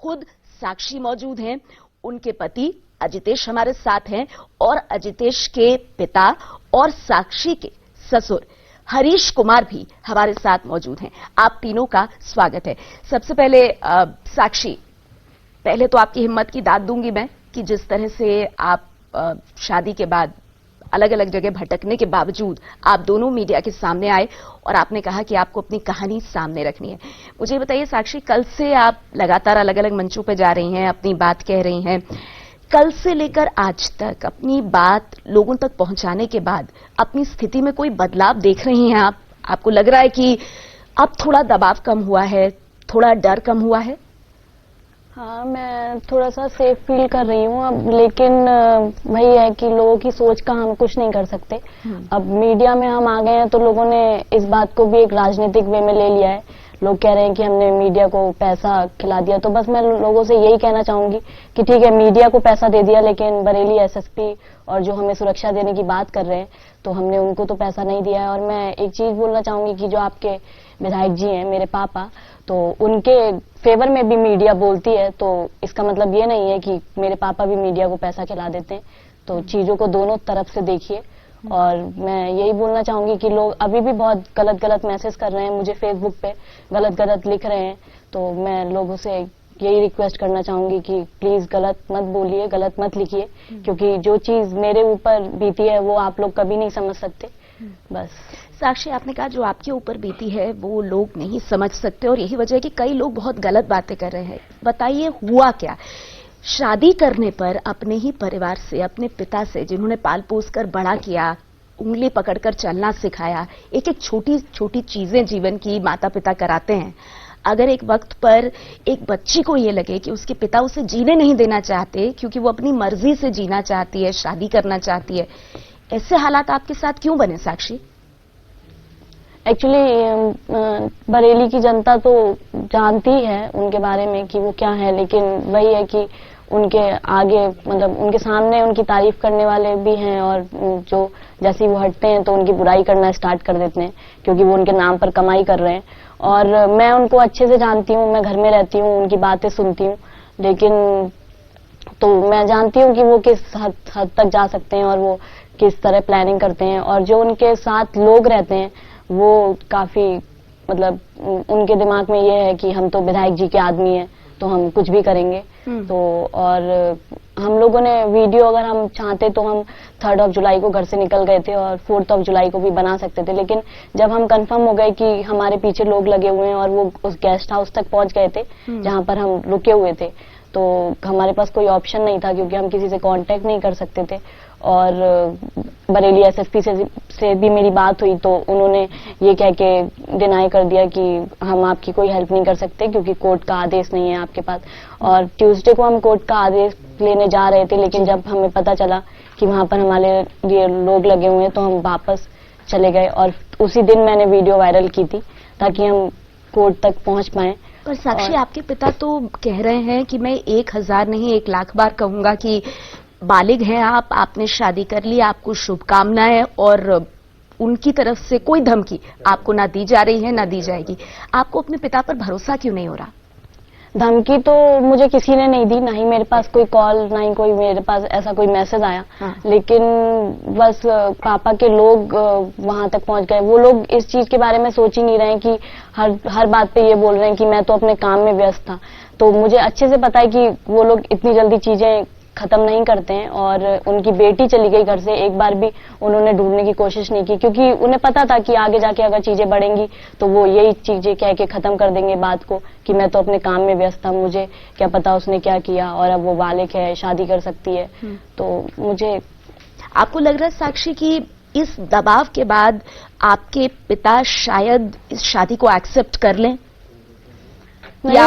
खुद साक्षी मौजूद हैं, उनके पति अजितेश हमारे साथ हैं और अजितेश के पिता और साक्षी के ससुर हरीश कुमार भी हमारे साथ मौजूद हैं। आप तीनों का स्वागत है। सबसे पहले साक्षी, पहले तो आपकी हिम्मत की दाद दूंगी मैं कि जिस तरह से आप शादी के बाद अलग अलग जगह भटकने के बावजूद आप दोनों मीडिया के सामने आए और आपने कहा कि आपको अपनी कहानी सामने रखनी है। मुझे बताइए साक्षी, कल से आप लगातार अलग अलग मंचों पर जा रही हैं, अपनी बात कह रही हैं। कल से लेकर आज तक अपनी बात लोगों तक पहुंचाने के बाद अपनी स्थिति में कोई बदलाव देख रही हैं आप? आपको लग रहा है कि अब थोड़ा दबाव कम हुआ है, थोड़ा डर कम हुआ है? हाँ, मैं थोड़ा सा सेफ फील कर रही हूँ अब, लेकिन वही है कि लोगों की सोच का हम कुछ नहीं कर सकते। अब मीडिया में हम आ गए हैं तो लोगों ने इस बात को भी एक राजनीतिक वे में ले लिया है। लोग कह रहे हैं कि हमने मीडिया को पैसा खिला दिया, तो बस मैं लोगों से यही कहना चाहूंगी कि ठीक है, मीडिया को पैसा दे दिया, लेकिन बरेली एसएसपी और जो हमें सुरक्षा देने की बात कर रहे हैं तो हमने उनको तो पैसा नहीं दिया है। और मैं एक चीज बोलना चाहूंगी कि जो आपके विधायक जी हैं, मेरे पापा, तो उनके फेवर में भी मीडिया बोलती है, तो इसका मतलब ये नहीं है कि मेरे पापा भी मीडिया को पैसा खिला देते हैं। तो चीजों को दोनों तरफ से देखिए। और मैं यही बोलना चाहूंगी कि लोग अभी भी बहुत गलत गलत मैसेज कर रहे हैं, मुझे फेसबुक पे गलत गलत लिख रहे हैं, तो मैं लोगों से यही रिक्वेस्ट करना चाहूंगी कि प्लीज गलत मत बोलिए, गलत मत लिखिए, क्योंकि जो चीज मेरे ऊपर बीती है वो आप लोग कभी नहीं समझ सकते। बस। साक्षी, आपने कहा जो आपके ऊपर बीती है वो लोग नहीं समझ सकते और यही वजह है कि कई लोग बहुत गलत बातें कर रहे हैं। बताइए हुआ क्या? शादी करने पर अपने ही परिवार से, अपने पिता से, जिन्होंने पाल पोस कर बड़ा किया, उंगली पकड़कर चलना सिखाया, एक एक छोटी छोटी चीजें जीवन की माता पिता कराते हैं। अगर एक वक्त पर एक बच्ची को ये लगे कि उसके पिता उसे जीने नहीं देना चाहते क्योंकि वो अपनी मर्जी से जीना चाहती है, शादी करना चाहती है, ऐसे हालात आपके साथ क्यों बने साक्षी? एक्चुअली बरेली की जनता तो जानती है उनके बारे में कि वो क्या है, लेकिन वही है कि उनके आगे, मतलब उनके सामने उनकी तारीफ करने वाले भी हैं और जो जैसे ही वो हटते हैं तो उनकी बुराई करना स्टार्ट कर देते हैं, क्योंकि वो उनके नाम पर कमाई कर रहे हैं। और मैं उनको अच्छे से जानती हूँ, मैं घर में रहती हूँ, उनकी बातें सुनती हूँ, लेकिन तो मैं जानती हूँ कि वो किस हद तक जा सकते हैं और वो किस तरह प्लानिंग करते हैं। और जो उनके साथ लोग रहते हैं वो काफी, मतलब उनके दिमाग में ये है कि हम तो विधायक जी के आदमी हैं तो हम कुछ भी करेंगे। तो और हम लोगों ने वीडियो, अगर हम चाहते तो हम 3 जुलाई को घर से निकल गए थे और 4 जुलाई को भी बना सकते थे, लेकिन जब हम कंफर्म हो गए कि हमारे पीछे लोग लगे हुए हैं और वो उस गेस्ट हाउस तक पहुंच गए थे जहां पर हम रुके हुए थे, तो हमारे पास कोई ऑप्शन नहीं था, क्योंकि हम किसी से कांटेक्ट नहीं कर सकते थे। और बरेली एसएसपी से भी मेरी बात हुई तो उन्होंने ये कह के डिनाई कर दिया कि हम आपकी कोई हेल्प नहीं कर सकते क्योंकि कोर्ट का आदेश नहीं है आपके पास। और ट्यूसडे को हम कोर्ट का आदेश लेने जा रहे थे, लेकिन जब हमें पता चला कि वहां पर हमारे लिए लोग लगे हुए हैं तो हम वापस चले गए। और उसी दिन मैंने वीडियो वायरल की थी ताकि हम कोर्ट तक पहुंच पाए। पर साक्षी, आपके पिता तो कह रहे हैं कि मैं 1000 नहीं 1 लाख बार कहूंगा कि बालिग हैं आप, आपने शादी कर ली, आपको शुभकामनाएं, और उनकी तरफ से कोई धमकी आपको ना दी जा रही है ना दी जाएगी। आपको अपने पिता पर भरोसा क्यों नहीं हो रहा? धमकी तो मुझे किसी ने नहीं दी, ना ही मेरे पास कोई कॉल, ना ही कोई मेरे पास ऐसा कोई मैसेज आया। लेकिन बस पापा के लोग वहां तक पहुंच गए। वो लोग इस चीज के बारे में सोच ही नहीं रहे हैं कि हर बात पे ये बोल रहे हैं कि मैं तो अपने काम में व्यस्त था। तो मुझे अच्छे से पता है कि वो लोग इतनी जल्दी चीजें खत्म नहीं करते हैं। और उनकी बेटी चली गई घर से, एक बार भी उन्होंने ढूंढने की कोशिश नहीं की, क्योंकि उन्हें पता था कि आगे जाके अगर चीजें बढ़ेंगी तो वो यही चीजें कह के खत्म कर देंगे बात को कि मैं तो अपने काम में व्यस्त था, मुझे क्या पता उसने क्या किया, और अब वो बालिग है, शादी कर सकती है। तो मुझे, आपको लग रहा है साक्षी कि इस दबाव के बाद आपके पिता शायद इस शादी को एक्सेप्ट कर लें, या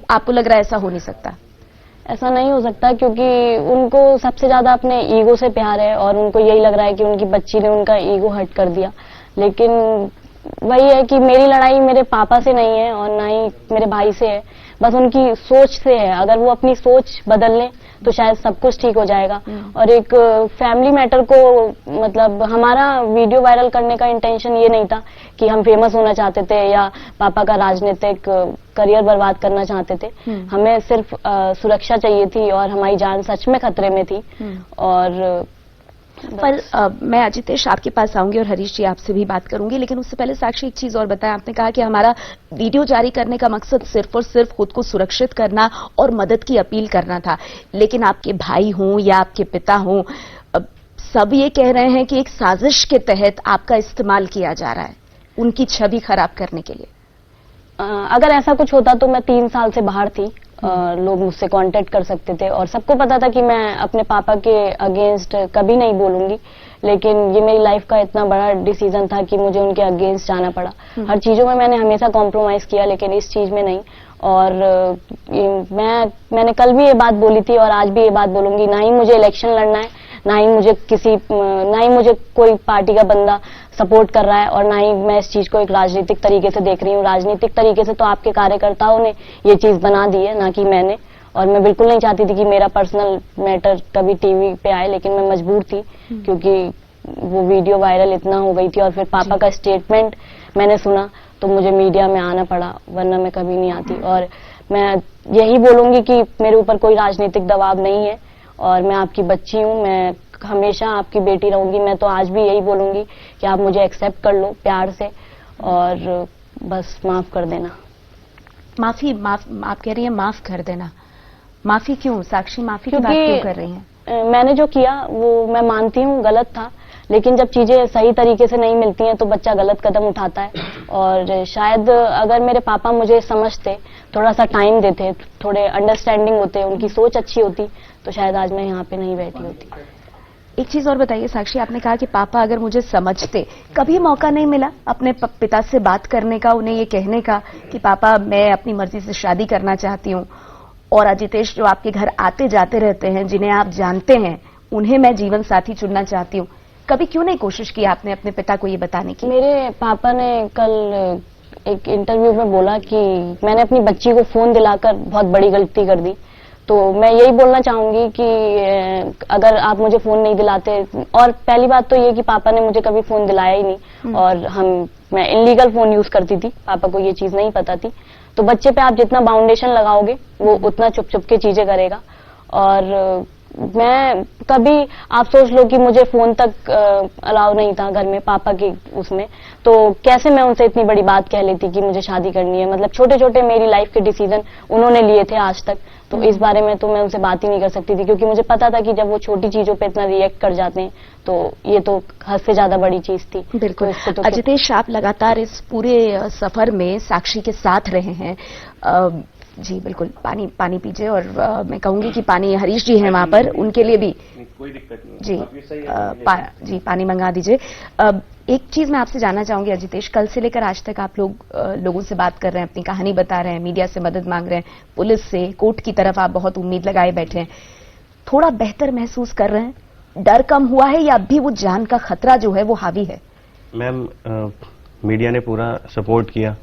आपको लग रहा है ऐसा हो नहीं सकता? ऐसा नहीं हो सकता, क्योंकि उनको सबसे ज्यादा अपने ईगो से प्यार है और उनको यही लग रहा है कि उनकी बच्ची ने उनका ईगो हर्ट कर दिया। लेकिन वही है कि मेरी लड़ाई मेरे पापा से नहीं है और ना ही मेरे भाई से है, बस उनकी सोच से है। अगर वो अपनी सोच बदल लें तो शायद सब कुछ ठीक हो जाएगा। और एक फैमिली मैटर को, मतलब हमारा वीडियो वायरल करने का इंटेंशन ये नहीं था कि हम फेमस होना चाहते थे या पापा का राजनीतिक करियर बर्बाद करना चाहते थे। हमें सिर्फ सुरक्षा चाहिए थी और हमारी जान सच में खतरे में थी। और पर मैं अजितेश आपके पास आऊंगी और हरीश जी आपसे भी बात करूंगी, लेकिन उससे पहले साक्षी एक चीज और बताएं। आपने कहा कि हमारा वीडियो जारी करने का मकसद सिर्फ और सिर्फ खुद को सुरक्षित करना और मदद की अपील करना था, लेकिन आपके भाई हों या आपके पिता हों, सब ये कह रहे हैं कि एक साजिश के तहत आपका इस्तेमाल किया जा रहा है उनकी छवि खराब करने के लिए। अगर ऐसा कुछ होता तो मैं 3 साल से बाहर थी। लोग मुझसे कांटेक्ट कर सकते थे और सबको पता था कि मैं अपने पापा के अगेंस्ट कभी नहीं बोलूंगी, लेकिन ये मेरी लाइफ का इतना बड़ा डिसीजन था कि मुझे उनके अगेंस्ट जाना पड़ा। हर चीजों में मैंने हमेशा कॉम्प्रोमाइज किया, लेकिन इस चीज में नहीं। और मैंने कल भी ये बात बोली थी और आज भी ये बात बोलूंगी, ना ही मुझे इलेक्शन लड़ना है, ना ही मुझे कोई पार्टी का बंदा सपोर्ट कर रहा है, और ना ही मैं इस चीज को एक राजनीतिक तरीके से देख रही हूँ। राजनीतिक तरीके से तो आपके कार्यकर्ताओं ने ये चीज बना दी है, ना कि मैंने। और मैं बिल्कुल नहीं चाहती थी कि मेरा पर्सनल मैटर कभी टीवी पे आए, लेकिन मैं मजबूर थी क्योंकि वो वीडियो वायरल इतना हो गई थी और फिर पापा का स्टेटमेंट मैंने सुना तो मुझे मीडिया में आना पड़ा, वरना मैं कभी नहीं आती। और मैं यही बोलूंगी कि मेरे ऊपर कोई राजनीतिक दबाव नहीं है और मैं आपकी बच्ची हूँ, मैं हमेशा आपकी बेटी रहूंगी। मैं तो आज भी यही बोलूंगी कि आप मुझे एक्सेप्ट कर लो प्यार से और बस माफ कर देना। आप कह रही हैं माफ कर देना, माफी क्यों साक्षी, माफी की बात क्यों कर रही हैं? मैंने जो किया वो मैं मानती हूँ गलत था, लेकिन जब चीजें सही तरीके से नहीं मिलती हैं तो बच्चा गलत कदम उठाता है। और शायद अगर मेरे पापा मुझे समझते, थोड़ा सा टाइम देते, थोड़े अंडरस्टैंडिंग होते, उनकी सोच अच्छी होती, तो शायद आज मैं यहाँ पे नहीं बैठी होती। एक चीज और बताइए साक्षी, आपने कहा कि पापा अगर मुझे समझते, कभी मौका नहीं मिला अपने पिता से बात करने का, उन्हें ये कहने का कि पापा मैं अपनी मर्जी से शादी करना चाहती हूँ, और अजितेश जो आपके घर आते जाते रहते हैं, जिन्हें आप जानते हैं, उन्हें मैं जीवन साथी चुनना चाहती हूँ, कभी क्यों नहीं कोशिश की आपने अपने पिता को ये बताने की? मेरे पापा ने कल एक इंटरव्यू में बोला कि मैंने अपनी बच्ची को फोन दिलाकर बहुत बड़ी गलती कर दी। तो मैं यही बोलना चाहूंगी कि अगर आप मुझे फोन नहीं दिलाते, और पहली बात तो ये कि पापा ने मुझे कभी फोन दिलाया ही नहीं, और मैं इनलीगल फोन यूज करती थी, पापा को ये चीज नहीं पता थी। तो बच्चे पे आप जितना बाउंडेशन लगाओगे वो उतना चुप चुप के चीजें करेगा। और मैं कभी, आप सोच लो कि मुझे फोन तक अलाउ नहीं था घर में पापा के उसमें, तो कैसे मैं उनसे इतनी बड़ी बात कह लेती कि मुझे शादी करनी है। मतलब छोटे छोटे मेरी लाइफ के डिसीजन उन्होंने लिए थे आज तक, तो इस बारे में तो मैं उनसे बात ही नहीं कर सकती थी, क्योंकि मुझे पता था कि जब वो छोटी चीजों पे इतना रिएक्ट कर जाते हैं तो ये तो हद से ज्यादा बड़ी चीज थी। बिल्कुल। तो अजितेश, आप लगातार इस पूरे सफर में साक्षी के साथ रहे हैं। जी बिल्कुल, पानी पीजिए, और मैं कहूंगी कि पानी, हरीश जी हैं वहां पर, उनके लिए भी कोई दिक्कत नहीं जी जी पानी मंगा दीजिए। एक चीज मैं आपसे जानना चाहूंगी अजितेश, कल से लेकर आज तक आप लोगों से बात कर रहे हैं, अपनी कहानी बता रहे हैं, मीडिया से मदद मांग रहे हैं, पुलिस से, कोर्ट की तरफ आप बहुत उम्मीद लगाए बैठे हैं, थोड़ा बेहतर महसूस कर रहे हैं? डर कम हुआ है या अब भी वो जान का खतरा जो है वो हावी है? मैम, मीडिया ने पूरा सपोर्ट किया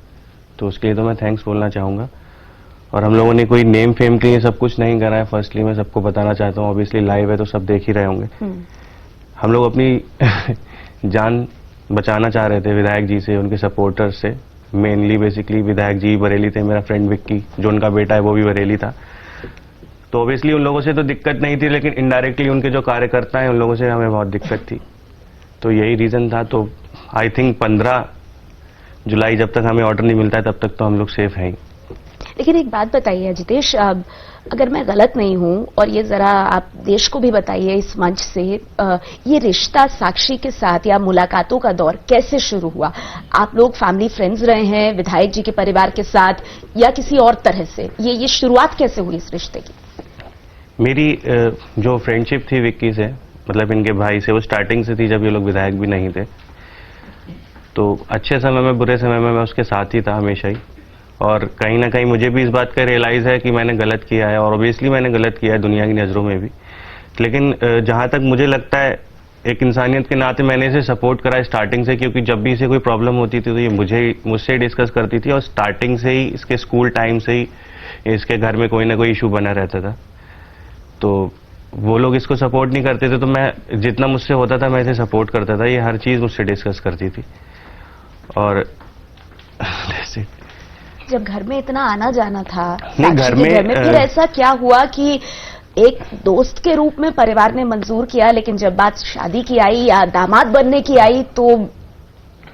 तो उसके लिए तो मैं थैंक्स बोलना चाहूंगा। और हम लोगों ने कोई नेम फेम के लिए सब कुछ नहीं करा है। फर्स्टली मैं सबको बताना चाहता हूँ, ऑब्वियसली लाइव है तो सब देख ही रहे होंगे। हम लोग अपनी जान बचाना चाह रहे थे विधायक जी से, उनके सपोर्टर्स से, मेनली बेसिकली विधायक जी बरेली थे, मेरा फ्रेंड विक्की जो उनका बेटा है वो भी बरेली था। तो ऑब्वियसली उन लोगों से तो दिक्कत नहीं थी, लेकिन इनडायरेक्टली उनके जो कार्यकर्ता हैं उन लोगों से हमें बहुत दिक्कत थी। तो यही रीजन था। तो आई थिंक 15 जुलाई जब तक हमें ऑर्डर नहीं मिलता है तब तक तो हम लोग सेफ हैं। लेकिन एक बात बताइए अजितेश, अगर मैं गलत नहीं हूं, और ये जरा आप देश को भी बताइए इस मंच से, ये रिश्ता साक्षी के साथ या मुलाकातों का दौर कैसे शुरू हुआ? आप लोग फैमिली फ्रेंड्स रहे हैं विधायक जी के परिवार के साथ, या किसी और तरह से? ये शुरुआत कैसे हुई इस रिश्ते की? मेरी जो फ्रेंडशिप थी विक्की से, मतलब इनके भाई से, वो स्टार्टिंग से थी जब ये लोग विधायक भी नहीं थे। तो अच्छे समय में बुरे समय में मैं उसके साथ ही था हमेशा ही। और कहीं ना कहीं मुझे भी इस बात का रियलाइज है कि मैंने गलत किया है, और ऑब्वियसली मैंने गलत किया है दुनिया की नज़रों में भी। लेकिन जहां तक मुझे लगता है एक इंसानियत के नाते मैंने इसे सपोर्ट करा स्टार्टिंग से, क्योंकि जब भी इसे कोई प्रॉब्लम होती थी तो ये मुझसे डिस्कस करती थी, और स्टार्टिंग से ही, इसके स्कूल टाइम से ही इसके घर में कोई ना कोई इशू बना रहता था। तो वो लोग इसको सपोर्ट नहीं करते थे, तो मैं जितना मुझसे होता था मैं इसे सपोर्ट करता था। ये हर चीज मुझसे डिस्कस करती थी। और जैसे जब घर में इतना आना जाना था नहीं, साक्षी के घर में फिर ऐसा क्या हुआ कि एक दोस्त के रूप में परिवार ने मंजूर किया, लेकिन जब बात शादी की आई या दामाद बनने की आई तो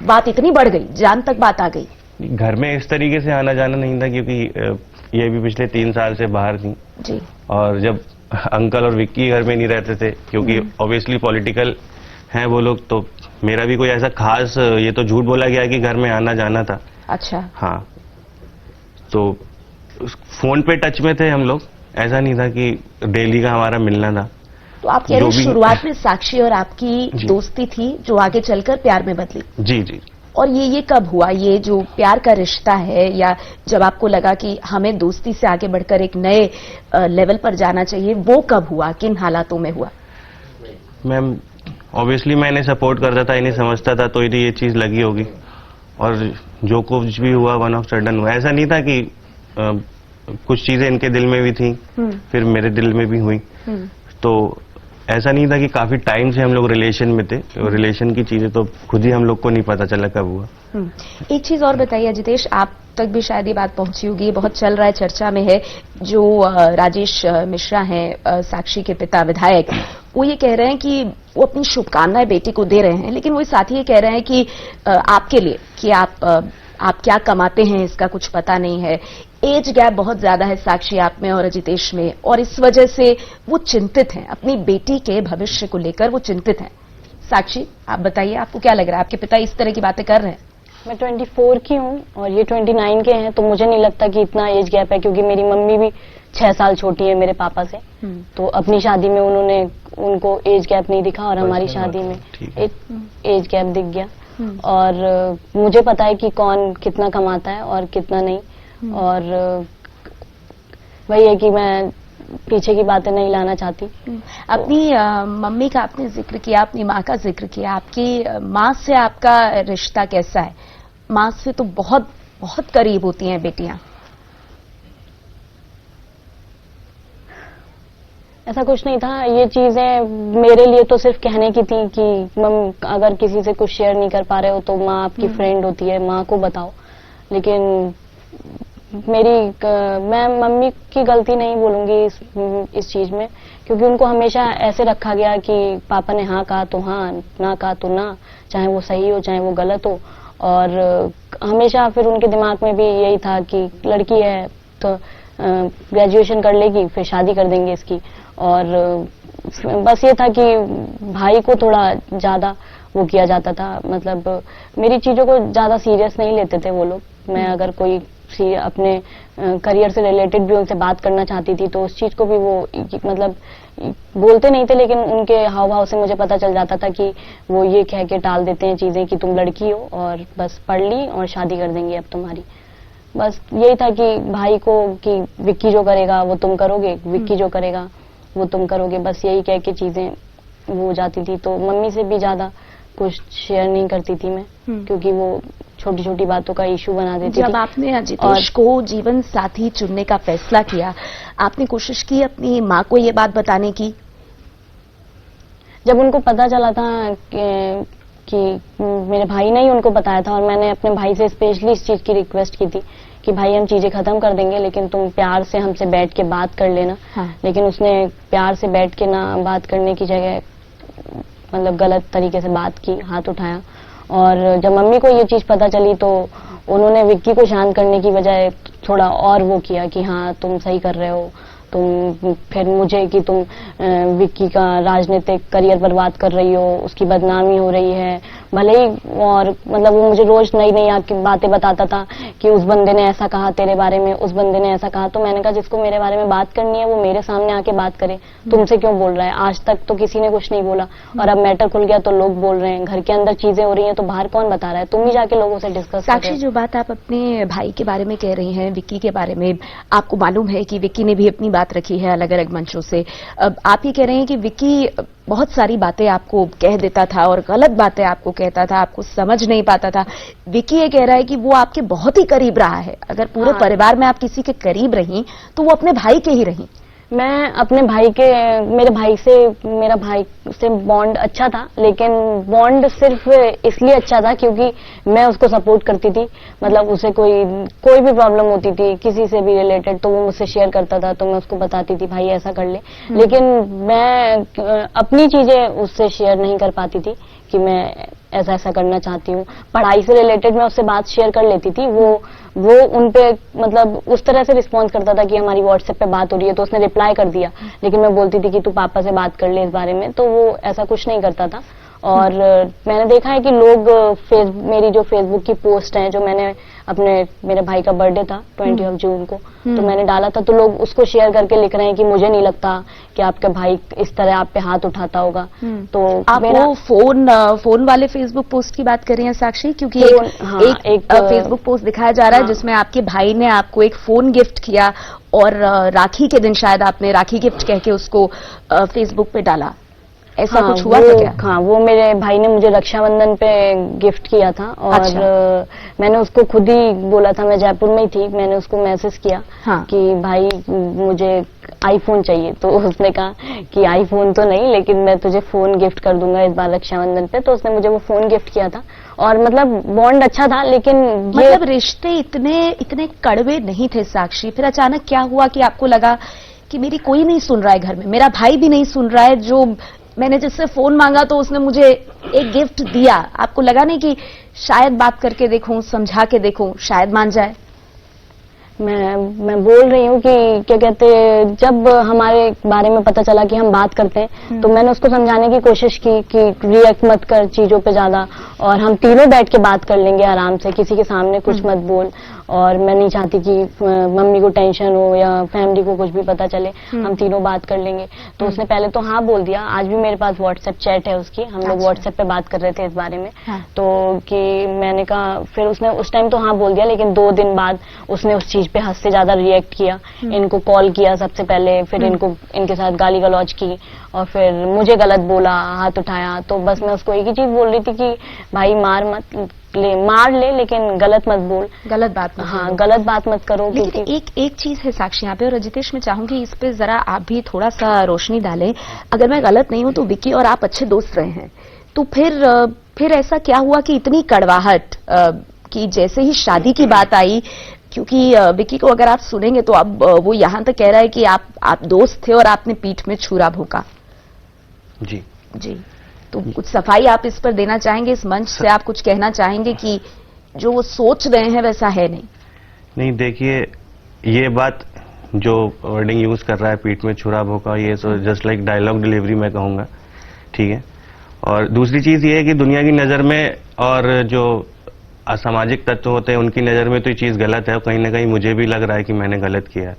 बात इतनी बढ़ गई, जान तक बात आ गई? घर में इस तरीके से आना जाना नहीं था, क्योंकि ये भी पिछले 3 साल से बाहर थी जी। और जब अंकल और विक्की घर में नहीं रहते थे, क्योंकि ऑब्वियसली पॉलिटिकल हैं वो लोग, तो मेरा भी कोई ऐसा खास, ये तो झूठ बोला गया कि घर में आना जाना था। अच्छा। हाँ, तो फोन पे टच में थे हम लोग, ऐसा नहीं था कि डेली का हमारा मिलना था। तो आप कह रहे हैं शुरुआत में साक्षी और आपकी दोस्ती थी जो आगे चलकर प्यार में बदली? जी जी। और ये कब हुआ, ये जो प्यार का रिश्ता है, या जब आपको लगा कि हमें दोस्ती से आगे बढ़कर एक नए लेवल पर जाना चाहिए, वो कब हुआ, किन हालातों में हुआ? मैम ऑब्वियसली मैं इन्हें सपोर्ट करता था, इन्हें समझता था, तो इन्हें ये चीज लगी होगी और जो कुछ भी हुआ वन ऑफ सडन हुआ। ऐसा नहीं था कि कुछ चीजें इनके दिल में भी थी फिर मेरे दिल में भी हुई, तो ऐसा नहीं था कि काफी टाइम से हम लोग रिलेशन में थे। रिलेशन की चीजें तो खुद ही हम लोग को नहीं पता चला कब हुआ। एक चीज और बताइए अजितेश, आप तक भी शायद ये बात पहुंची होगी, बहुत चल रहा है, चर्चा में है, जो राजेश मिश्रा हैं साक्षी के पिता विधायक, वो ये कह रहे हैं कि वो अपनी शुभकामनाएं बेटी को दे रहे हैं, लेकिन वो साथ ही ये कह रहे हैं कि आपके लिए कि आप क्या कमाते हैं इसका कुछ पता नहीं है, एज गैप बहुत ज्यादा है साक्षी आप में और अजितेश में, और इस वजह से वो चिंतित हैं, अपनी बेटी के भविष्य को लेकर वो चिंतित हैं। साक्षी, आप बताइए, आपको क्या लग रहा है, आपके पिता इस तरह की बातें कर रहे हैं? मैं 24 की हूँ और ये 29 के हैं, तो मुझे नहीं लगता कि इतना एज गैप है, क्योंकि मेरी मम्मी भी 6 साल छोटी है मेरे पापा से। तो अपनी शादी में उनको एज गैप नहीं दिखा और हमारी शादी में एज गैप दिख गया। और मुझे पता है कि कौन कितना कमाता है और कितना नहीं, और वही है कि मैं पीछे की बातें नहीं लाना चाहती। अपनी मम्मी का आपने जिक्र किया, अपनी माँ का जिक्र किया, आपकी माँ से आपका रिश्ता कैसा है? माँ से तो बहुत बहुत करीब होती हैं बेटियां। ऐसा कुछ नहीं था, ये चीजें मेरे लिए तो सिर्फ कहने की थी कि अगर किसी से कुछ शेयर नहीं कर पा रहे हो तो माँ आपकी फ्रेंड होती है, माँ को बताओ। लेकिन मैं मम्मी की गलती नहीं बोलूंगी इस चीज में, क्योंकि उनको हमेशा ऐसे रखा गया कि पापा ने हाँ कहा तो हाँ, ना कहा तो ना, चाहे वो सही हो चाहे वो गलत हो। और हमेशा फिर उनके दिमाग में भी यही था कि लड़की है तो ग्रेजुएशन कर लेगी, फिर शादी कर देंगे इसकी। और बस ये था कि भाई को थोड़ा ज्यादा वो किया जाता था, मतलब मेरी चीजों को ज्यादा सीरियस नहीं लेते थे वो लोग। मैं अगर कोई अपने करियर से रिलेटेड भी उनसे बात करना चाहती थी तो उस चीज को भी वो मतलब बोलते नहीं थे, लेकिन उनके हाव भाव से मुझे पता चल जाता था कि वो ये कह के टाल देते हैं चीजें कि तुम लड़की हो और बस पढ़ ली और शादी कर देंगे अब तुम्हारी। बस यही था कि भाई को कि विक्की जो करेगा वो तुम करोगे, विक्की जो करेगा वो तुम करोगे, बस यही कह के चीजें वो जाती थी। तो मम्मी से भी ज्यादा कुछ शेयर नहीं करती थी मैं, क्योंकि वो छोटी छोटी बातों का इशू बना देती थी। जब आपने अजितेश को जीवन साथी चुनने का फैसला किया, आपने कोशिश की अपनी माँ को ये बात बताने की? जब उनको पता चला था कि मेरे भाई ने ही उनको बताया था, और मैंने अपने भाई से स्पेशली इस चीज की रिक्वेस्ट की थी कि भाई हम चीजें खत्म कर देंगे, लेकिन तुम प्यार से हमसे बैठ के बात कर लेना। हाँ। लेकिन उसने प्यार से बैठ के ना बात करने की जगह मतलब गलत तरीके से बात की, हाथ उठाया। और जब मम्मी को ये चीज पता चली तो उन्होंने विक्की को शांत करने की बजाय थोड़ा और वो किया कि हाँ तुम सही कर रहे हो, तुम फिर मुझे कि तुम विक्की का राजनीतिक करियर बर्बाद कर रही हो, उसकी बदनामी हो रही है भले ही। और मतलब वो मुझे रोज नई नई बातें बताता था कि उस बंदे ने ऐसा कहा तेरे बारे में, उस बंदे ने ऐसा कहा। तो मैंने कहा जिसको मेरे बारे में बात करनी है वो मेरे सामने आके बात करे, तुमसे क्यों बोल रहा है? आज तक तो किसी ने कुछ नहीं बोला और अब मैटर खुल गया तो लोग बोल रहे हैं, घर के अंदर चीजें हो रही हैं तो बाहर कौन बता रहा है? तुम ही जाके लोगों से डिस्कस। साक्षी, जो बात आप अपने भाई के बारे में कह रही हैं, विक्की के बारे में, आपको मालूम है कि विक्की ने भी अपनी बात रखी है अलग अलग मंचों से। अब आप ये कह रहे हैं कि विक्की बहुत सारी बातें आपको कह देता था और गलत बातें आपको कहता था, आपको समझ नहीं पाता था। विक्की ये कह रहा है कि वो आपके बहुत ही करीब रहा है, अगर पूरे परिवार में आप किसी के करीब रही तो वो अपने भाई के ही रही। मैं अपने मेरे भाई से बॉन्ड अच्छा था, लेकिन बॉन्ड सिर्फ इसलिए अच्छा था क्योंकि मैं उसको सपोर्ट करती थी। मतलब उसे कोई भी प्रॉब्लम होती थी किसी से भी रिलेटेड तो वो मुझसे शेयर करता था, तो मैं उसको बताती थी भाई ऐसा कर ले। लेकिन मैं अपनी चीजें उससे शेयर नहीं कर पाती थी कि मैं ऐसा करना चाहती हूँ। पढ़ाई से रिलेटेड मैं उससे बात शेयर कर लेती थी, वो उनपे मतलब उस तरह से रिस्पॉन्स करता था कि हमारी व्हाट्सएप पे बात हो रही है तो उसने रिप्लाई कर दिया, लेकिन मैं बोलती थी कि तू पापा से बात कर ले इस बारे में, तो वो ऐसा कुछ नहीं करता था। और मैंने देखा है कि लोग मेरी जो फेसबुक की पोस्ट है, जो मैंने मेरे भाई का बर्थडे था 20 जून को, तो मैंने डाला था, तो लोग उसको शेयर करके लिख रहे हैं कि मुझे नहीं लगता कि आपका भाई इस तरह आप पे हाथ उठाता होगा। तो आप वो फोन वाले फेसबुक पोस्ट की बात कर रही हैं साक्षी? क्योंकि एक फेसबुक पोस्ट दिखाया जा रहा है जिसमें आपके भाई ने आपको एक फोन गिफ्ट किया और राखी के दिन शायद आपने राखी गिफ्ट कह के उसको फेसबुक पे डाला, ऐसा कुछ हुआ था क्या? हाँ, वो मेरे भाई ने मुझे रक्षाबंधन पे गिफ्ट किया था और मैंने उसको खुद ही बोला था, मैं जयपुर में ही थी, मैंने उसको मैसेज किया कि भाई मुझे आईफोन चाहिए, तो उसने कहा कि आईफोन तो नहीं, लेकिन मैं तुझे फोन गिफ्ट कर दूंगा इस बार रक्षाबंधन पे। तो उसने मुझे वो फोन गिफ्ट किया था और मतलब बॉन्ड अच्छा था, लेकिन मतलब रिश्ते इतने कड़वे नहीं थे साक्षी। फिर अचानक क्या हुआ कि आपको लगा कि मेरी कोई नहीं सुन रहा है घर में, मेरा भाई भी नहीं सुन रहा है, जो मैंने जिससे फोन मांगा तो उसने मुझे एक गिफ्ट दिया, आपको लगा नहीं कि शायद बात करके देखूं, समझा के देखूं, शायद मान जाए? मैं बोल रही हूँ कि क्या कहते, जब हमारे बारे में पता चला कि हम बात करते हैं तो मैंने उसको समझाने की कोशिश की कि रिएक्ट मत कर चीजों पे ज्यादा, और हम तीनों बैठ के बात कर लेंगे आराम से, किसी के सामने कुछ मत बोल, और मैं नहीं चाहती कि मम्मी को टेंशन हो या फैमिली को कुछ भी पता चले, हम तीनों बात कर लेंगे। तो उसने पहले तो हाँ बोल दिया, आज भी मेरे पास व्हाट्सएप चैट है उसकी, हम लोग व्हाट्सएप पे बात कर रहे थे इस बारे में। तो कि मैंने कहा, फिर उसने उस टाइम तो हाँ बोल दिया, लेकिन 2 दिन बाद उसने उस चीज पे हद से ज्यादा रिएक्ट किया, इनको कॉल किया सबसे पहले, फिर इनके साथ गाली गलौज की, और फिर मुझे गलत बोला, हाथ उठाया। तो बस मैं उसको एक ही चीज बोल रही थी कि भाई मार ले लेकिन गलत मत बोल, गलत बात मत, हाँ गलत बात मत करो। लेकिन एक चीज है साक्षी यहाँ पे, और रजितेश मैं चाहूंगी इस पे जरा आप भी थोड़ा सा रोशनी डालें। अगर मैं गलत नहीं हूं तो विक्की और आप अच्छे दोस्त रहे हैं, तो फिर ऐसा क्या हुआ कि इतनी कड़वाहट कि जैसे ही शादी की बात आई, क्योंकि विक्की को अगर आप सुनेंगे तो अब वो यहां तक कह रहा है कि आप दोस्त थे और आपने पीठ में छुरा भोंका। जी, तो कुछ सफाई आप इस पर देना चाहेंगे? इस मंच से आप कुछ कहना चाहेंगे कि जो वो सोच रहे हैं वैसा है नहीं? देखिए, ये बात जो वर्डिंग यूज कर रहा है पीठ में छुरा भोंका, ये तो जस्ट लाइक डायलॉग डिलीवरी मैं कहूंगा, ठीक है। और दूसरी चीज ये है कि दुनिया की नजर में और जो असामाजिक तत्व होते हैं उनकी नजर में तो ये चीज गलत है, और कहीं ना कहीं मुझे भी लग रहा है कि मैंने गलत किया है।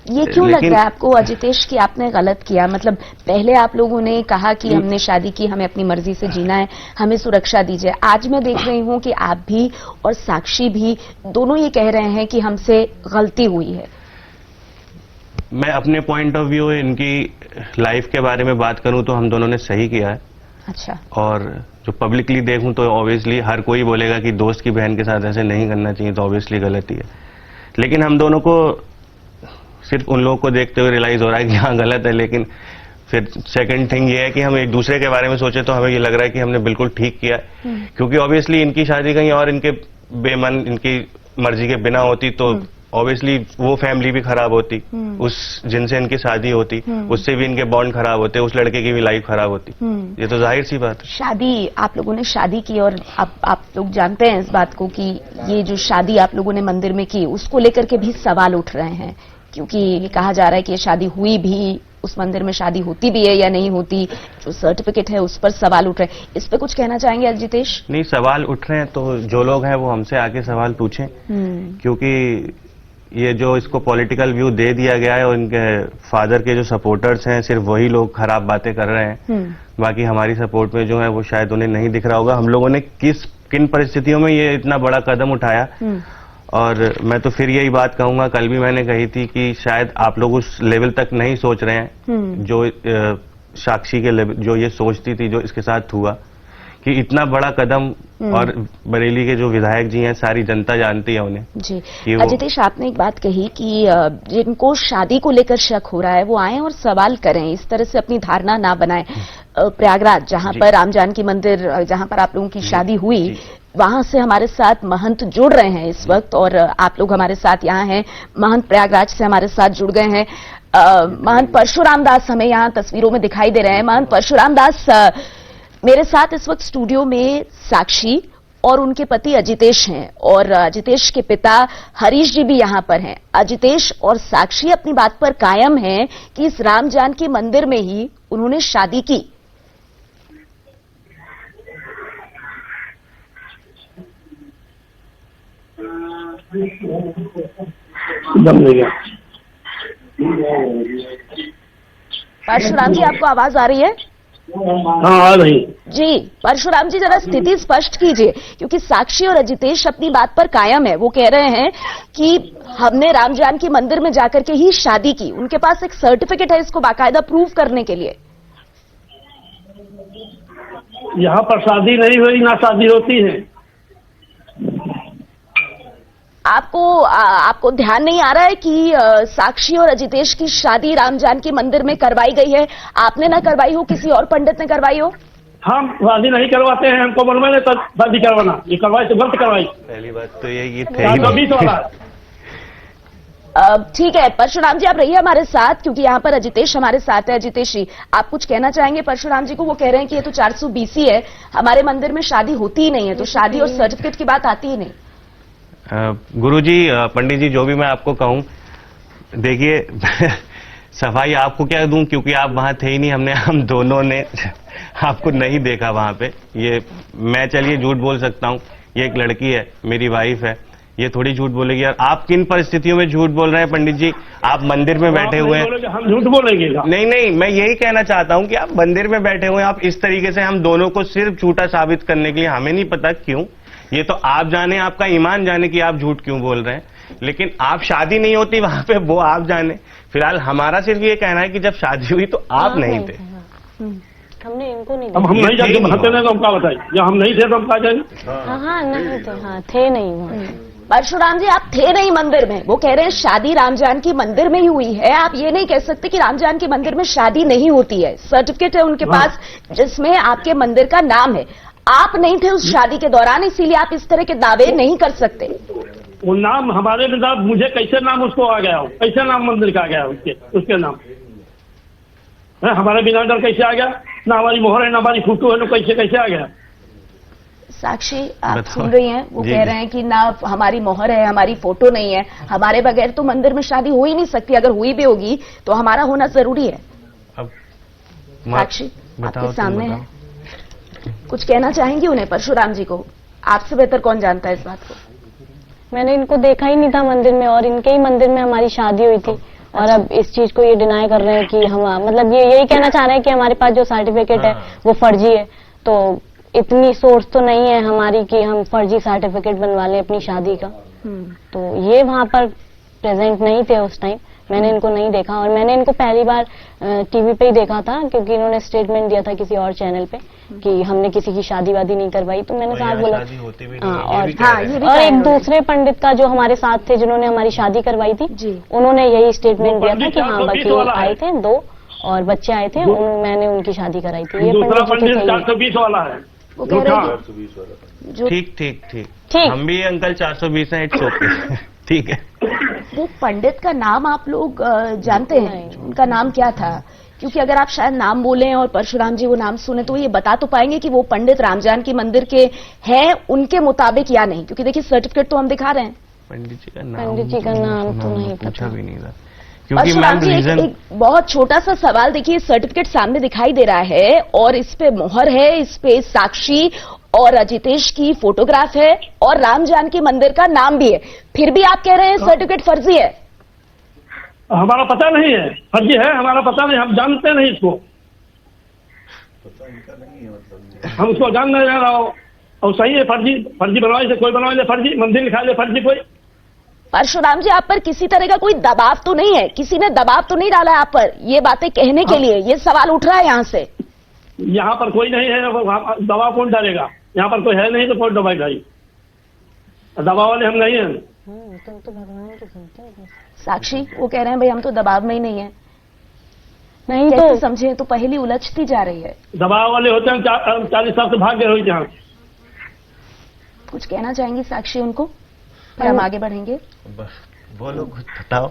ये क्यों लग रहा है आपको अजितेश कि आपने गलत किया? मतलब पहले आप लोगों ने कहा कि हमने शादी की, हमें अपनी मर्जी से जीना है, हमें सुरक्षा दीजिए। आज मैं देख रही हूं कि आप भी और साक्षी भी दोनों ये कह रहे हैं कि हमसे गलती हुई है। मैं अपने पॉइंट ऑफ व्यू इनकी लाइफ के बारे में बात करूं तो हम दोनों ने सही किया है। अच्छा। और जो पब्लिकली देखूं तो ऑब्वियसली हर कोई बोलेगा कि दोस्त की बहन के साथ ऐसे नहीं करना चाहिए, तो ऑब्वियसली गलती है। लेकिन हम दोनों को सिर्फ उन लोगों को देखते हुए रियलाइज हो रहा है कि हाँ गलत है, लेकिन फिर सेकंड थिंग ये है कि हम एक दूसरे के बारे में सोचे तो हमें ये लग रहा है कि हमने बिल्कुल ठीक किया है, क्योंकि ऑब्वियसली इनकी शादी कहीं और इनके बेमन इनकी मर्जी के बिना होती तो ऑब्वियसली वो फैमिली भी खराब होती, उस जिनसे इनकी शादी होती उससे भी इनके बॉन्ड खराब होते, उस लड़के की भी लाइफ खराब होती। ये तो जाहिर सी बात है। शादी आप लोगों ने शादी की, और आप लोग जानते हैं इस बात को कि ये जो शादी आप लोगों ने मंदिर में की उसको लेकर के भी सवाल उठ रहे हैं, क्योंकि ये कहा जा रहा है कि ये शादी हुई भी, उस मंदिर में शादी होती भी है या नहीं होती, जो सर्टिफिकेट है उस पर सवाल उठ रहे हैं। इस पे कुछ कहना चाहेंगे अजितेश? नहीं, सवाल उठ रहे हैं तो जो लोग हैं वो हमसे आके सवाल पूछें, क्योंकि ये जो इसको पॉलिटिकल व्यू दे दिया गया है और इनके फादर के जो सपोर्टर्स हैं सिर्फ वही लोग खराब बातें कर रहे हैं, बाकी हमारी सपोर्ट में जो है वो शायद उन्हें नहीं दिख रहा होगा हम लोगों ने किन परिस्थितियों में ये इतना बड़ा कदम उठाया। और मैं तो फिर यही बात कहूंगा, कल भी मैंने कही थी कि शायद आप लोग उस लेवल तक नहीं सोच रहे हैं जो साक्षी के लेवल, जो ये सोचती थी जो इसके साथ हुआ, कि इतना बड़ा कदम, और बरेली के जो विधायक जी हैं सारी जनता जानती है उन्हें। जी कि वो- अजितेश, आपने एक बात कही कि जिनको शादी को लेकर शक हो रहा है वो आए और सवाल करें, इस तरह से अपनी धारणा ना बनाएं। प्रयागराज, जहां जी। पर राम जानकी मंदिर, जहां पर आप लोगों की शादी हुई, जी। वहां से हमारे साथ महंत जुड़ रहे हैं इस वक्त, और आप लोग हमारे साथ यहाँ हैं। महंत प्रयागराज से हमारे साथ जुड़ गए हैं। महंत परशुराम दास हमें यहाँ तस्वीरों में दिखाई दे रहे हैं। महंत परशुराम दास, मेरे साथ इस वक्त स्टूडियो में साक्षी और उनके पति अजितेश हैं, और अजितेश के पिता हरीश जी भी यहां पर हैं। अजितेश और साक्षी अपनी बात पर कायम हैं कि इस राम जानकी मंदिर में ही उन्होंने शादी की। परशुराम जी, आपको आवाज आ रही है? हाँ आ रही। जी परशुराम जी, जरा स्थिति स्पष्ट कीजिए, क्योंकि साक्षी और अजितेश अपनी बात पर कायम है। वो कह रहे हैं कि हमने राम जानकी मंदिर में जाकर के ही शादी की। उनके पास एक सर्टिफिकेट है इसको बाकायदा प्रूव करने के लिए। यहाँ पर शादी नहीं हुई, ना शादी होती है। आपको ध्यान नहीं आ रहा है कि साक्षी और अजितेश की शादी राम जानकी मंदिर में करवाई गई है? आपने ना करवाई हो, किसी और पंडित ने करवाई हो? हम शादी नहीं करवाते हैं, हमको मनवा नहीं तब शादी करवाना। ये करवाई तो गलत करवाई। पहली बात तो ये 420 वाला है। ठीक है परशुराम जी, आप रहिए हमारे साथ, क्योंकि यहाँ पर अजितेश हमारे साथ है। अजितेश जी, आप कुछ कहना चाहेंगे परशुराम जी को? वो कह रहे हैं कि ये तो 420 ही है, हमारे मंदिर में शादी होती ही नहीं है, तो शादी और सर्टिफिकेट की बात आती ही नहीं। गुरुजी, पंडित जी, जो भी मैं आपको कहूं, देखिए सफाई आपको क्या दूं, क्योंकि आप वहां थे ही नहीं। हम दोनों ने आपको नहीं देखा वहां पे। ये मैं चलिए झूठ बोल सकता हूं, ये एक लड़की है, मेरी वाइफ है, ये थोड़ी झूठ बोलेगी। यार आप किन परिस्थितियों में झूठ बोल रहे हैं पंडित जी? आप मंदिर में बैठे हुए हैं। हम झूठ बोलेंगे? नहीं, मैं यही कहना चाहता हूं कि आप मंदिर में बैठे हुए हैं, आप इस तरीके से हम दोनों को सिर्फ झूठा साबित करने के लिए, हमें नहीं पता क्यों, ये तो आप जाने, आपका ईमान जाने कि आप झूठ क्यों बोल रहे हैं। लेकिन आप शादी नहीं होती वहां पे, वो आप जाने। फिलहाल हमारा सिर्फ ये कहना है कि जब शादी हुई तो आप नहीं थे। हमने इनको नहीं अब हम नहीं जाते, कहते नहीं तो हम क्या बताइए? या हम नहीं थे तो हम क्या जाएंगे? हाँ नहीं थे, हाँ थे नहीं वहाँ। परशुराम जी, आप थे नहीं मंदिर में। वो कह रहे हैं शादी राम जानकी मंदिर में ही हुई है। आप ये नहीं कह सकते कि राम जानकी मंदिर में शादी नहीं होती है। सर्टिफिकेट है उनके पास जिसमें आपके मंदिर का नाम है। आप नहीं थे उस शादी के दौरान, इसीलिए आप इस तरह के दावे नहीं कर सकते। वो नाम हमारे बिना मुझे कैसे नाम उसको आ गया हो? कैसे नाम मंदिर का आ गया उसके नाम है? हमारे बिना डर कैसे आ गया? ना हमारी मोहर है, ना हमारी फोटो है, ना कैसे आ गया? साक्षी, आप सुन रही हैं? वो कह रहे हैं कि ना हमारी मोहर है, हमारी फोटो नहीं है, हमारे बगैर तो मंदिर में शादी हो ही नहीं सकती। अगर हुई भी होगी तो हमारा होना जरूरी है। अब साक्षी आपके सामने है, कुछ कहना चाहेंगी उन्हें, परशुराम जी को? आपसे बेहतर कौन जानता है इस बात को? मैंने इनको देखा ही नहीं था मंदिर में, और इनके ही मंदिर में हमारी शादी हुई थी। और अब इस चीज को ये डिनाई कर रहे हैं कि हम, मतलब ये यही कहना चाह रहे हैं कि हमारे पास जो सर्टिफिकेट है वो फर्जी है। तो इतनी सोर्स तो नहीं है हमारी कि हम फर्जी सर्टिफिकेट बनवा लें अपनी शादी का। तो ये वहां पर प्रेजेंट नहीं थे उस टाइम, मैंने इनको नहीं देखा। और मैंने इनको पहली बार टीवी पे ही देखा था, क्योंकि इन्होंने स्टेटमेंट दिया था किसी और चैनल पे कि हमने किसी की शादी वादी नहीं करवाई। तो मैंने साथ बोला, और एक दूसरे पंडित का जो हमारे साथ थे जिन्होंने हमारी शादी करवाई थी, उन्होंने यही स्टेटमेंट दिया था कि हाँ वकील आए थे 2 और बच्चे आए थे, मैंने उनकी शादी कराई थी। ये पंडित 420 वाला है। वो कह रहे हैं ठीक, हम भी अंकल 420 हैं, इट्स ओके। ठीक है। वो पंडित का नाम आप लोग जानते हैं? उनका नाम क्या था? क्योंकि अगर आप शायद नाम बोलें और परशुराम जी वो नाम सुने तो ये बता तो पाएंगे कि वो पंडित रामजान की मंदिर के हैं उनके मुताबिक या नहीं। क्योंकि देखिए सर्टिफिकेट तो हम दिखा रहे हैं। पंडित जी का नाम तो नहीं पूछा भी नहीं था। परशुराम जी, एक बहुत छोटा सा सवाल, देखिए सर्टिफिकेट सामने दिखाई दे रहा है और इस पे मोहर है, इस पे साक्षी और अजितेश की फोटोग्राफ है और राम जानकी मंदिर का नाम भी है, फिर भी आप कह रहे हैं सर्टिफिकेट फर्जी है? हमारा पता नहीं है, फर्जी है हमारा पता नहीं, हम जानते नहीं इसको, हम उसको जान नहीं रहा हो। और सही है, फर्जी बनवाई से कोई बनवा ले, फर्जी मंदिर लिखा ले फर्जी कोई। परशुराम जी, आप पर किसी तरह का कोई दबाव तो नहीं है? किसी ने दबाव तो नहीं डाला आप पर ये बातें कहने के लिए? ये सवाल उठ रहा है यहाँ से। यहाँ पर कोई नहीं है, दवा कौन डालेगा? यहाँ पर कोई है नहीं तो कौन दवाई डाली? दवा वाले हम नहीं हैं। तो भगवान की सुनते हैं। साक्षी वो कह रहे हैं भाई हम तो दबाव में ही नहीं है, नहीं कैसे तो समझे? तो पहेली उलझती जा रही है। दबाव वाले होते हैं 40 साल से भाग गए हो यहाँ। कुछ कहना चाहेंगी साक्षी उनको, फिर हम आगे बढ़ेंगे। बोलो कुछ बताओ।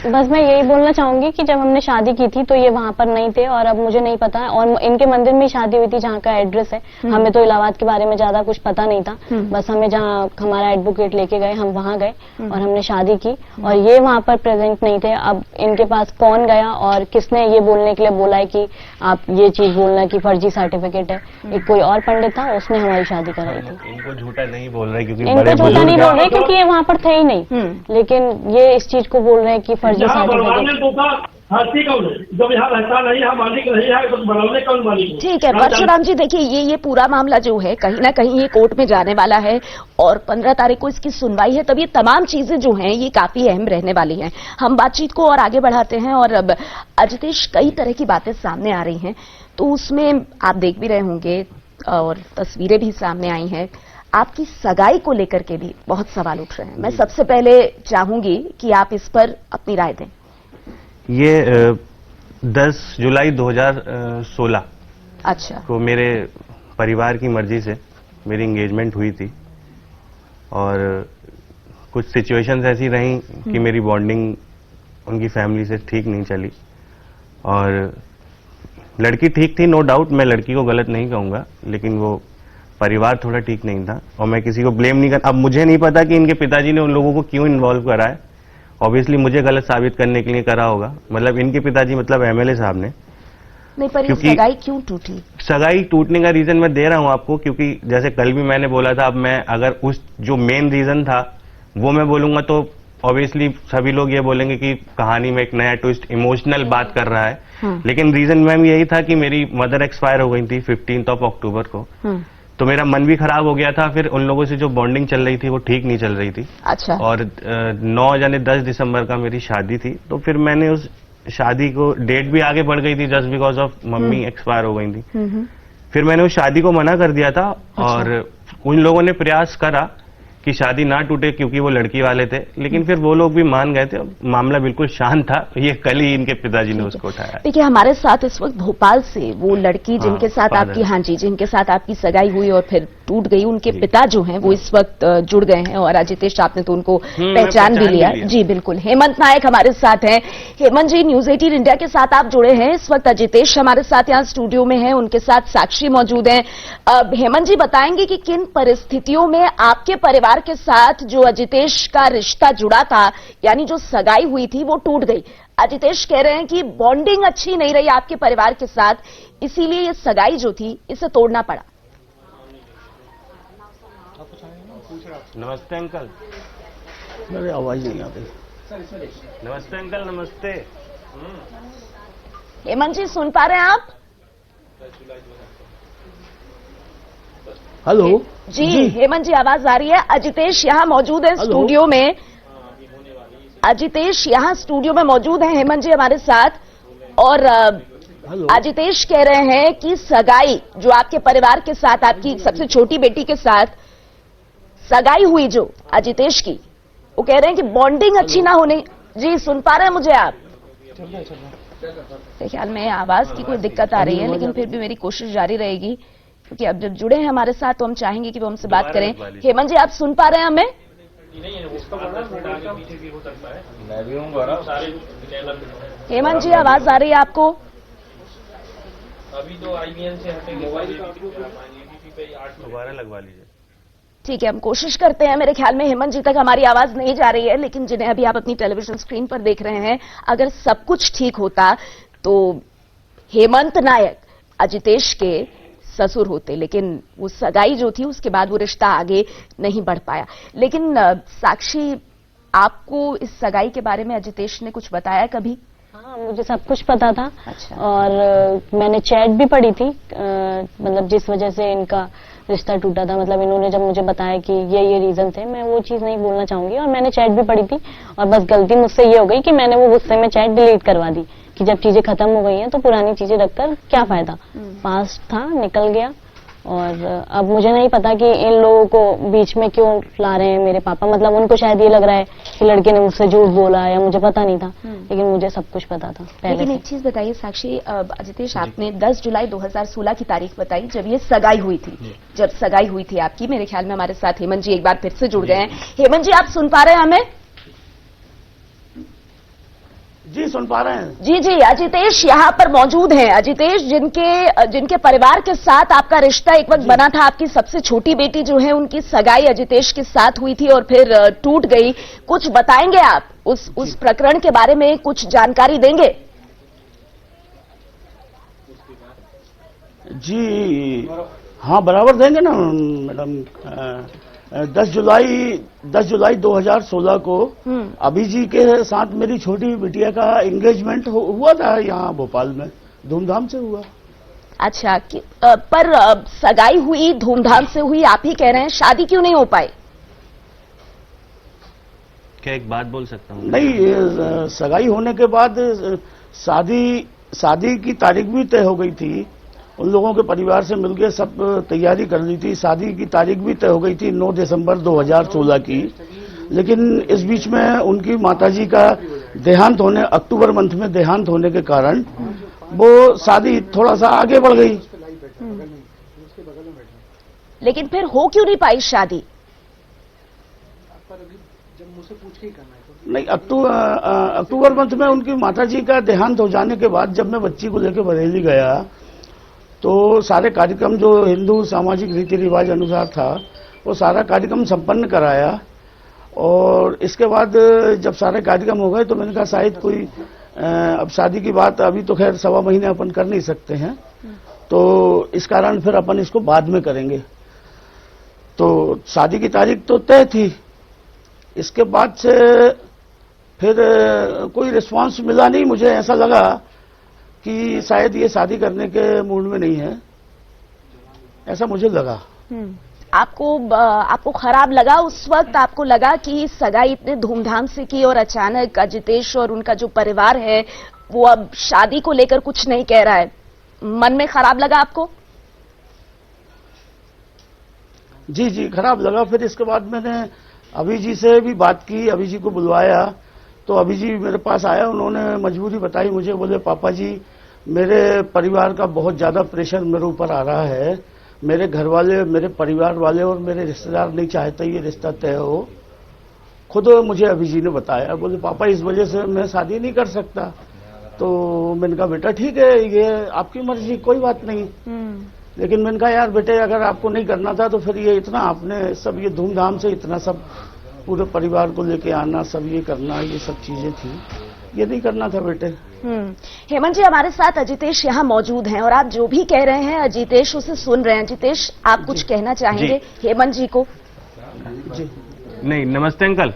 बस मैं यही बोलना चाहूंगी कि जब हमने शादी की थी तो ये वहाँ पर नहीं थे और अब मुझे नहीं पता है, और इनके मंदिर में ही शादी हुई थी जहाँ का एड्रेस है। हमें तो इलाहाबाद के बारे में ज्यादा कुछ पता नहीं था, बस हमें जहाँ हमारा एडवोकेट लेके गए हम वहाँ गए और हमने शादी की, और ये वहाँ पर प्रेजेंट नहीं थे। अब इनके पास कौन गया और किसने ये बोलने के लिए बोला है कि आप ये चीज बोलना कि फर्जी सर्टिफिकेट है, एक कोई और पंडित था उसने हमारी शादी कराई थी। इनको झूठा नहीं बोल रहे क्योंकि इनको झूठा नहीं बोल रहे क्योंकि ये वहाँ पर थे ही नहीं, लेकिन ये इस चीज को बोल रहे हैं कि फर्जी यहाँ बनवाने सर्टिफिकेट। को का हस्ती कौन है? जब यहाँ रहता नहीं है, मालिक नहीं है, तो बनवाने कौन मालिक है? ठीक है परशुराम जी, देखिए ये पूरा मामला जो है कहीं ना कहीं ये कोर्ट में जाने वाला है और 15 तारीख को इसकी सुनवाई है, तब ये तमाम चीजें जो हैं ये काफी अहम रहने वाली हैं। हम बातचीत को और आगे बढ़ाते हैं और अब अजितेश कई तरह की बातें सामने आ रही हैं, तो उसमें आप देख भी रहे होंगे और तस्वीरें भी सामने आई हैं, आपकी सगाई को लेकर के भी बहुत सवाल उठ रहे हैं। मैं सबसे पहले चाहूंगी कि आप इस पर अपनी राय दें। ये 10 जुलाई 2016 अच्छा, को मेरे परिवार की मर्जी से मेरी एंगेजमेंट हुई थी और कुछ सिचुएशंस ऐसी रही कि मेरी बॉन्डिंग उनकी फैमिली से ठीक नहीं चली, और लड़की ठीक थी नो डाउट, मैं लड़की को गलत नहीं कहूंगा, लेकिन वो परिवार थोड़ा ठीक नहीं था और मैं किसी को ब्लेम नहीं कर। अब मुझे नहीं पता कि इनके पिताजी ने उन लोगों को क्यों इन्वॉल्व करा है, ऑब्वियसली मुझे गलत साबित करने के लिए करा होगा, मतलब इनके पिताजी मतलब एमएलए साहब ने। नहीं पर ये क्योंकि सगाई क्यों टूटी? सगाई टूटने का रीजन मैं दे रहा हूं आपको, क्योंकि जैसे कल भी मैंने बोला था, अब मैं अगर उस जो मेन रीजन था वो मैं बोलूंगा तो ऑब्वियसली सभी लोग ये बोलेंगे कि कहानी में एक नया ट्विस्ट इमोशनल बात कर रहा है, लेकिन रीजन मैम यही था कि मेरी मदर एक्सपायर हो गई थी 15 अक्टूबर को, तो मेरा मन भी खराब हो गया था। फिर उन लोगों से जो बॉन्डिंग चल रही थी वो ठीक नहीं चल रही थी। अच्छा, और 9 यानी 10 दिसंबर का मेरी शादी थी, तो फिर मैंने उस शादी को डेट भी आगे बढ़ गई थी just because of mummy expire हो गई थी। फिर मैंने उस शादी को मना कर दिया था और उन लोगों ने प्रयास करा कि शादी ना टूटे क्योंकि वो लड़की वाले थे, लेकिन फिर वो लोग भी मान गए थे, मामला बिल्कुल शांत था। ये कल ही इनके पिताजी ने उसको उठाया। देखिए हमारे साथ इस वक्त भोपाल से वो लड़की जिनके साथ father। आपकी, हाँ जी, जिनके साथ आपकी सगाई हुई और फिर टूट गई, उनके पिता जो हैं वो इस वक्त जुड़ गए हैं और अजितेश आपने तो उनको पहचान भी लिया। जी बिल्कुल, हेमंत नायक हमारे साथ हैं। हेमंत जी, न्यूज 18 इंडिया के साथ आप जुड़े हैं। इस वक्त अजितेश हमारे साथ यहाँ स्टूडियो में है, उनके साथ साक्षी मौजूद हैं। हेमंत जी बताएंगे कि किन परिस्थितियों में आपके परिवार के साथ जो अजितेश का रिश्ता जुड़ा था, यानी जो सगाई हुई थी, वो टूट गई। अजितेश कह रहे हैं कि बॉन्डिंग अच्छी नहीं रही आपके परिवार के साथ, इसीलिए ये सगाई जो थी इसे तोड़ना पड़ा। नमस्ते अंकल। मेरी आवाज नहीं आती। नमस्ते अंकल, नमस्ते। हेमंत जी सुन पा रहे हैं आप? हेलो जी हेमंत जी आवाज आ रही है। अजितेश यहाँ मौजूद है स्टूडियो में। अजितेश यहाँ स्टूडियो में मौजूद है हेमंत जी हमारे साथ, और अजितेश कह रहे हैं कि सगाई जो आपके परिवार के साथ, आपकी सबसे छोटी बेटी के साथ सगाई हुई जो अजितेश की, वो कह रहे हैं कि बॉन्डिंग अच्छी ना होने। जी सुन पा रहे हैं मुझे आप? मेरे ख्याल में आवाज की कोई दिक्कत आ रही है, लेकिन फिर भी मेरी कोशिश जारी रहेगी क्योंकि अब जब जुड़े हैं हमारे साथ तो हम चाहेंगे कि वो हमसे बात करें। हेमंत जी आप सुन पा रहे हैं हमें? हेमंत जी आवाज आ रही है आपको? अभी तो IBN से हटेंगे, दोबारा लगवा लीजिए। ठीक है, हम कोशिश करते हैं। मेरे ख्याल में हेमंत जी तक हमारी आवाज नहीं जा रही है, लेकिन जिन्हें अभी आप अपनी टेलीविजन स्क्रीन पर देख रहे हैं, अगर सब कुछ ठीक होता तो हेमंत नायक अजितेश के ससुर होते, लेकिन वो सगाई जो थी उसके बाद वो रिश्ता आगे नहीं बढ़ पाया। लेकिन साक्षी, आपको इस सगाई के बारे में अजितेश ने कुछ बताया कभी? हाँ मुझे सब कुछ पता था। अच्छा। और मैंने चैट भी पढ़ी थी, मतलब जिस वजह से इनका रिश्ता टूटा था, मतलब इन्होंने जब मुझे बताया कि ये रीजन थे, मैं वो चीज नहीं बोलना चाहूंगी, और मैंने चैट भी पढ़ी थी और बस गलती मुझसे ये हो गई कि मैंने वो गुस्से में चैट डिलीट करवा दी कि जब चीजें खत्म हो गई हैं तो पुरानी चीजें रखकर क्या फायदा। पास्ट था, निकल गया, और अब मुझे नहीं पता कि इन लोगों को बीच में क्यों ला रहे हैं मेरे पापा। मतलब उनको शायद ये लग रहा है कि लड़के ने मुझसे झूठ बोला, या मुझे पता नहीं था, लेकिन मुझे सब कुछ पता था पहले लेकिन से। एक चीज बताइए साक्षी, अजितेश, आपने 10 जुलाई 2016 की तारीख बताई जब ये सगाई हुई थी। जब सगाई हुई थी आपकी, मेरे ख्याल में हमारे साथ हेमंत जी एक बार फिर से जुड़ गए हैं। हेमंत जी, आप सुन पा रहे हैं हमें? जी सुन पा रहे हैं। जी जी, अजितेश यहाँ पर मौजूद हैं। अजितेश, जिनके परिवार के साथ आपका रिश्ता एक वक्त बना था, आपकी सबसे छोटी बेटी जो है उनकी सगाई अजितेश के साथ हुई थी और फिर टूट गई। कुछ बताएंगे आप उस प्रकरण के बारे में, कुछ जानकारी देंगे? जी हाँ, बराबर देंगे ना मैडम। 10 जुलाई 2016 को अभी जी के साथ मेरी छोटी बिटिया का एंगेजमेंट हुआ था यहाँ भोपाल में, धूमधाम से हुआ। अच्छा, पर सगाई हुई, धूमधाम से हुई, आप ही कह रहे हैं, शादी क्यों नहीं हो पाई? क्या एक बात बोल सकता हूँ? नहीं, सगाई होने के बाद शादी की तारीख भी तय हो गई थी। उन लोगों के परिवार से मिलकर सब तैयारी कर ली थी। शादी की तारीख भी तय हो गई थी 9 दिसंबर 2016 की। लेकिन इस बीच में उनकी माताजी का देहांत होने, अक्टूबर मंथ में देहांत होने के कारण वो शादी थोड़ा सा आगे बढ़ गई। लेकिन फिर हो क्यों नहीं पाई शादी? नहीं, अक्टूबर मंथ में उनकी माताजी का देहांत हो जाने के बाद जब मैं बच्ची को लेकर बरेली गया तो सारे कार्यक्रम जो हिंदू सामाजिक रीति रिवाज अनुसार था वो सारा कार्यक्रम संपन्न कराया। और इसके बाद जब सारे कार्यक्रम हो गए तो मैंने कहा शायद कोई अब शादी की बात अभी तो खैर 1.25 महीने अपन कर नहीं सकते हैं, तो इस कारण फिर अपन इसको बाद में करेंगे। तो शादी की तारीख तो तय थी। इसके बाद से फिर कोई रिस्पांस मिला नहीं। मुझे ऐसा लगा कि शायद ये शादी करने के मूड में नहीं है, ऐसा मुझे लगा। आपको खराब लगा उस वक्त? आपको लगा कि सगाई इतने धूमधाम से की और अचानक अजितेश और उनका जो परिवार है वो अब शादी को लेकर कुछ नहीं कह रहा है, मन में खराब लगा आपको? जी जी, खराब लगा। फिर इसके बाद मैंने अभी जी से भी बात की, अभी जी को बुलवाया तो अभी जी मेरे पास आया। उन्होंने मजबूरी बताई मुझे, बोले पापा जी मेरे परिवार का बहुत ज्यादा प्रेशर मेरे ऊपर आ रहा है। मेरे घर वाले, मेरे परिवार वाले और मेरे रिश्तेदार नहीं चाहते ये रिश्ता तय हो। खुद मुझे अभी जी ने बताया, बोले पापा इस वजह से मैं शादी नहीं कर सकता। तो मैंने कहा बेटा ठीक है, ये आपकी मर्जी, कोई बात नहीं। लेकिन मैंने कहा यार बेटे, अगर आपको नहीं करना था तो फिर ये इतना आपने सब ये धूमधाम से इतना सब पूरे परिवार को लेके आना, सब ये करना, ये सब चीजें थी, ये नहीं करना था बेटे। हेमंत जी, हमारे साथ अजितेश यहाँ मौजूद हैं और आप जो भी कह रहे हैं अजितेश उसे सुन रहे हैं। अजितेश, आप कुछ कहना चाहेंगे हेमंत जी को? जी नहीं, नमस्ते अंकल।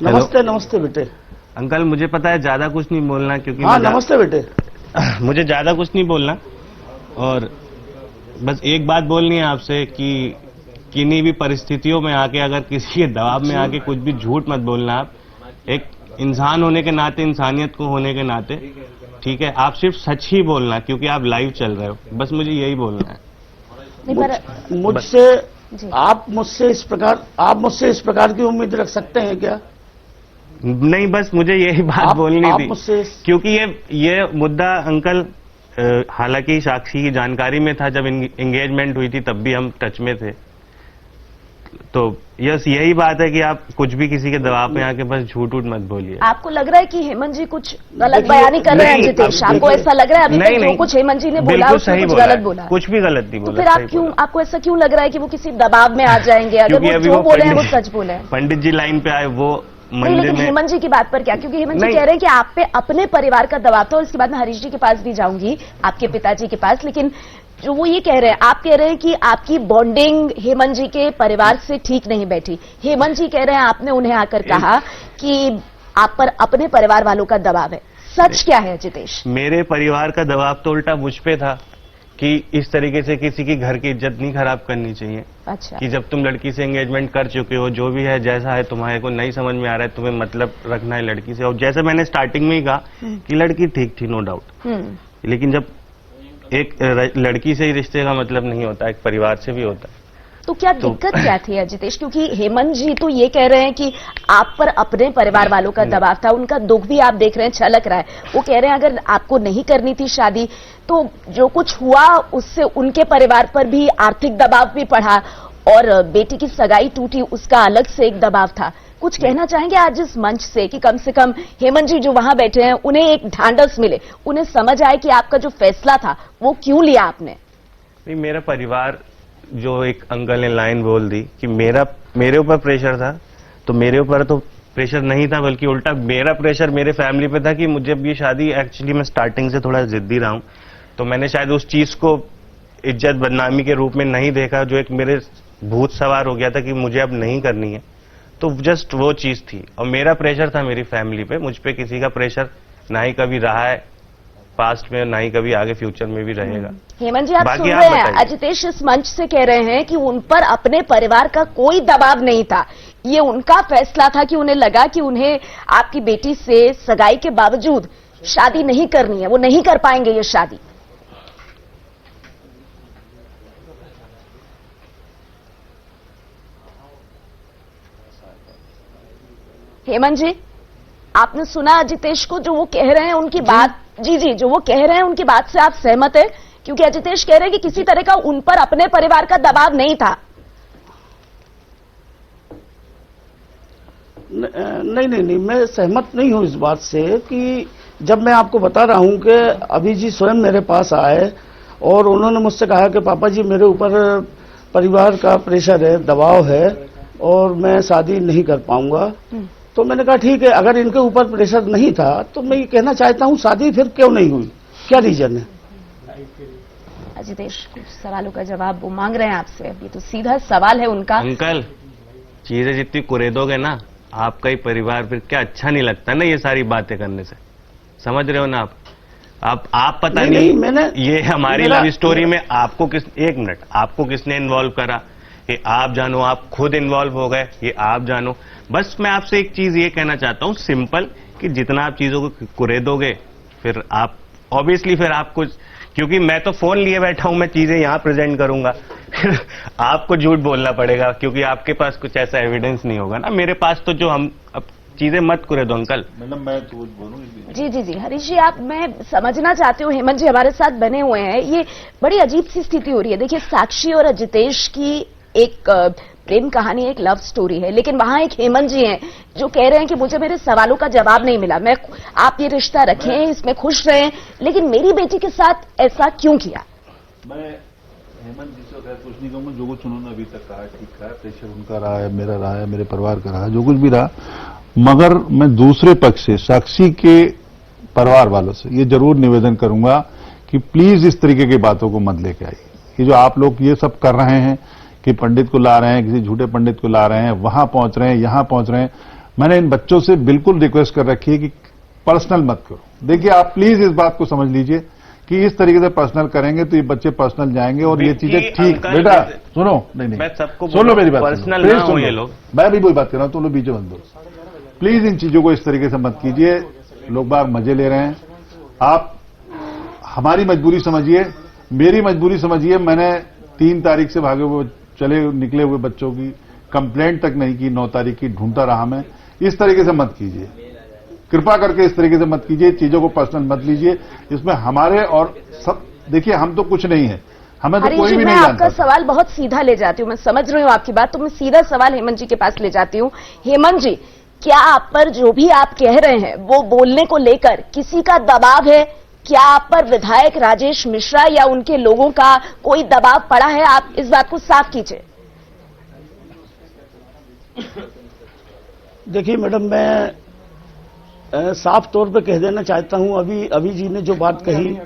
नमस्ते। नमस्ते बेटे। अंकल मुझे पता है ज्यादा कुछ नहीं बोलना, क्योंकि हाँ नमस्ते बेटे। मुझे ज्यादा कुछ नहीं बोलना, और बस एक बात बोलनी है आपसे कि किन्हीं भी परिस्थितियों में आके, अगर किसी के दबाव में आके कुछ भी झूठ मत बोलना। आप एक इंसान होने के नाते, इंसानियत को होने के नाते, ठीक है, आप सिर्फ सच ही बोलना, क्योंकि आप लाइव चल रहे हो। बस मुझे यही बोलना है। मुझसे आप मुझसे इस प्रकार की उम्मीद रख सकते हैं क्या? नहीं, बस मुझे यही बात बोलनी थी, क्योंकि ये मुद्दा अंकल हालांकि साक्षी की जानकारी में था। जब एंगेजमेंट हुई थी तब भी हम टच में थे। तो यही बात है कि आप कुछ भी किसी के दबाव में आके बस झूठ मत बोलिए। आपको लग रहा है कि हेमंत जी कुछ गलत बयानी कर रहे हैं अजितेश? आपको ऐसा लग रहा है अभी तक जो कुछ हेमंत जी ने बोला उसमें कुछ गलत बोला? कुछ भी गलत नहीं बोला। तो फिर आपको ऐसा क्यों लग रहा है कि वो किसी दबाव में आ जाएंगे अगर वो जो बोले हैं वो सच बोले हैं? पंडित जी लाइन पे आए, वो लेकिन हेमंत जी की बात पर क्या? क्योंकि हेमंत जी कह रहे हैं कि आप पे अपने परिवार का दबाव था, और इसके बाद मैं हरीश जी के पास भी जाऊंगी, आपके पिताजी के पास। लेकिन जो वो ये कह रहे हैं, आप कह रहे हैं कि आपकी बॉन्डिंग हेमंत जी के परिवार से ठीक नहीं बैठी। हेमंत जी कह रहे हैं आपने उन्हें आकर कहा कि आप पर अपने परिवार वालों का दबाव है। सच क्या है अजितेश? मेरे परिवार का दबाव तो उल्टा मुझ पे था। कि इस तरीके से किसी की घर की इज्जत नहीं खराब करनी चाहिए। अच्छा। कि जब तुम लड़की से एंगेजमेंट कर चुके हो, जो भी है जैसा है तुम्हारे को नहीं समझ में आ रहा है, तुम्हें मतलब रखना है लड़की से, और जैसे मैंने स्टार्टिंग में ही कहा कि लड़की ठीक थी नो डाउट, लेकिन जब एक लड़की से ही रिश्ते का मतलब नहीं होता, एक परिवार से भी होता है। तो क्या दिक्कत क्या थी अजितेश? क्योंकि हेमंत जी तो ये कह रहे हैं कि आप पर अपने परिवार वालों का दबाव था, उनका दुख भी आप देख रहे हैं छलक रहा है। वो कह रहे हैं अगर आपको नहीं करनी थी शादी तो जो कुछ हुआ उससे उनके परिवार पर भी आर्थिक दबाव भी पड़ा, और बेटी की सगाई टूटी उसका अलग से एक दबाव था। कुछ कहना चाहेंगे आज इस मंच से कि कम से कम हेमंत जी जो वहां बैठे हैं उन्हें एक ढांढस मिले, उन्हें समझ आए कि आपका जो फैसला था वो क्यों लिया आपने? नहीं, मेरा परिवार, जो एक अंकल ने लाइन बोल दी कि मेरे ऊपर प्रेशर था, तो मेरे ऊपर तो प्रेशर नहीं था, बल्कि उल्टा मेरा प्रेशर मेरे फैमिली पे था कि मुझे अब ये शादी, एक्चुअली मैं स्टार्टिंग से थोड़ा जिद्दी रहा हूं, तो मैंने शायद उस चीज को इज्जत बदनामी के रूप में नहीं देखा, जो एक मेरे भूत सवार हो गया था कि मुझे अब नहीं करनी है। तो जस्ट वो चीज थी, और मेरा प्रेशर था मेरी फैमिली पे, मुझ पे किसी का प्रेशर ना ही कभी रहा है पास्ट में, ना ही कभी आगे फ्यूचर में भी रहेगा। हेमंत जी आप सुन रहे हैं, अजितेश इस मंच से कह रहे हैं कि उन पर अपने परिवार का कोई दबाव नहीं था, ये उनका फैसला था कि उन्हें लगा कि उन्हें आपकी बेटी से सगाई के बावजूद शादी नहीं करनी है, वो नहीं कर पाएंगे ये शादी। हेमंत जी आपने सुना अजितेश को, जो वो कह रहे हैं उनकी बात, जी जो वो कह रहे हैं उनकी बात से आप सहमत है? क्योंकि अजितेश कह रहे हैं कि किसी तरह का उन पर अपने परिवार का दबाव नहीं था। नहीं, मैं सहमत नहीं हूं इस बात से कि जब मैं आपको बता रहा हूं कि अभी जी स्वयं मेरे पास आए और उन्होंने मुझसे कहा कि पापा जी मेरे ऊपर परिवार का प्रेशर है, दबाव है और मैं शादी नहीं कर पाऊंगा। तो मैंने कहा ठीक है, अगर इनके ऊपर प्रेशर नहीं था तो मैं ये कहना चाहता हूं शादी फिर क्यों नहीं हुई, क्या रीजन है? अजितेश कुछ सवालों का जवाब वो मांग रहे हैं आपसे, ये तो सीधा सवाल है उनका। अंकल चीजें जितनी कुरेदोगे ना, आपका ही परिवार फिर क्या अच्छा नहीं लगता ना ये सारी बातें करने से, समझ रहे हो ना आप पता नहीं मैंने ये हमारी लव स्टोरी में आपको एक मिनट, आपको किसने इन्वॉल्व करा, ये आप जानो, आप खुद इन्वॉल्व हो गए, ये आप जानो। बस मैं आपसे एक चीज ये कहना चाहता हूं सिंपल, कि जितना आप चीजों को कुरेदोगे फिर आप ऑब्वियसली फिर आपको, क्योंकि मैं तो फोन लिए बैठा हूं, मैं चीजें यहां प्रेजेंट करूंगा, फिर आपको झूठ बोलना पड़ेगा क्योंकि आपके पास कुछ ऐसा एविडेंस नहीं होगा ना। मेरे पास तो जो हम अब चीजें मत कुरेदो अंकल। मैडम मैं तो बोलूं जी हरीश जी आप, मैं समझना चाहती हूँ, हेमंत जी हमारे साथ बने हुए हैं, ये बड़ी अजीब सी स्थिति हो रही है। देखिए साक्षी और अजितेश की एक प्रेम कहानी, एक लव स्टोरी है, लेकिन वहां एक हेमंत जी हैं जो कह रहे हैं कि मुझे मेरे सवालों का जवाब नहीं मिला, मैं आप ये रिश्ता रखें, इसमें खुश रहें, लेकिन मेरी बेटी के साथ ऐसा क्यों किया? मैं हेमंत जी से कुछ नहीं कहूंगा, जो कुछ उन्होंने अभी तक कहा ठीक है, प्रेशर उनका रहा है, मेरा रहा है, मेरे परिवार का रहा, जो कुछ भी रहा, मगर मैं दूसरे पक्ष से साक्षी के परिवार वालों से ये जरूर निवेदन करूंगा कि प्लीज इस तरीके की बातों को मत लेके आइए। कि जो आप लोग ये सब कर रहे हैं कि पंडित को ला रहे हैं, किसी झूठे पंडित को ला रहे हैं, वहां पहुंच रहे हैं, यहां पहुंच रहे हैं, मैंने इन बच्चों से बिल्कुल रिक्वेस्ट कर रखी है कि पर्सनल मत करो। देखिए आप प्लीज इस बात को समझ लीजिए कि इस तरीके से पर्सनल करेंगे तो ये बच्चे पर्सनल जाएंगे और ये चीजें ठीक। बेटा सुनो, नहीं मैं सबको सुनो मेरी बात, पर्सनल ना हो ये लोग, मैं भी वही बात कर रहा हूं, तुम लोग बीच में बंद हो। प्लीज इन चीजों को इस तरीके से मत कीजिए, लोग बाग मजे ले रहे हैं। आप हमारी मजबूरी समझिए, मेरी मजबूरी समझिए। मैंने 3 तारीख से भागे हुए निकले हुए बच्चों की कंप्लेंट तक नहीं की, 9 तारीख की ढूंढता रहा मैं। इस तरीके से मत कीजिए, कृपा करके इस तरीके से मत कीजिए, चीजों को पर्सनल मत लीजिए। इसमें हमारे और सब, देखिए हम तो कुछ नहीं है, हमें तो कोई भी नहीं जानता। आपका सवाल बहुत सीधा ले जाती हूँ, मैं समझ रही हूँ आपकी बात, तो मैं सीधा सवाल हेमंत जी के पास ले जाती हूँ। हेमंत जी, क्या आप पर जो भी आप कह रहे हैं वो बोलने को लेकर किसी का दबाव है? क्या आप पर विधायक राजेश मिश्रा या उनके लोगों का कोई दबाव पड़ा है? आप इस बात को साफ कीजिए। देखिए मैडम, मैं साफ तौर पे कह देना चाहता हूं, अभी जी ने जो बात कही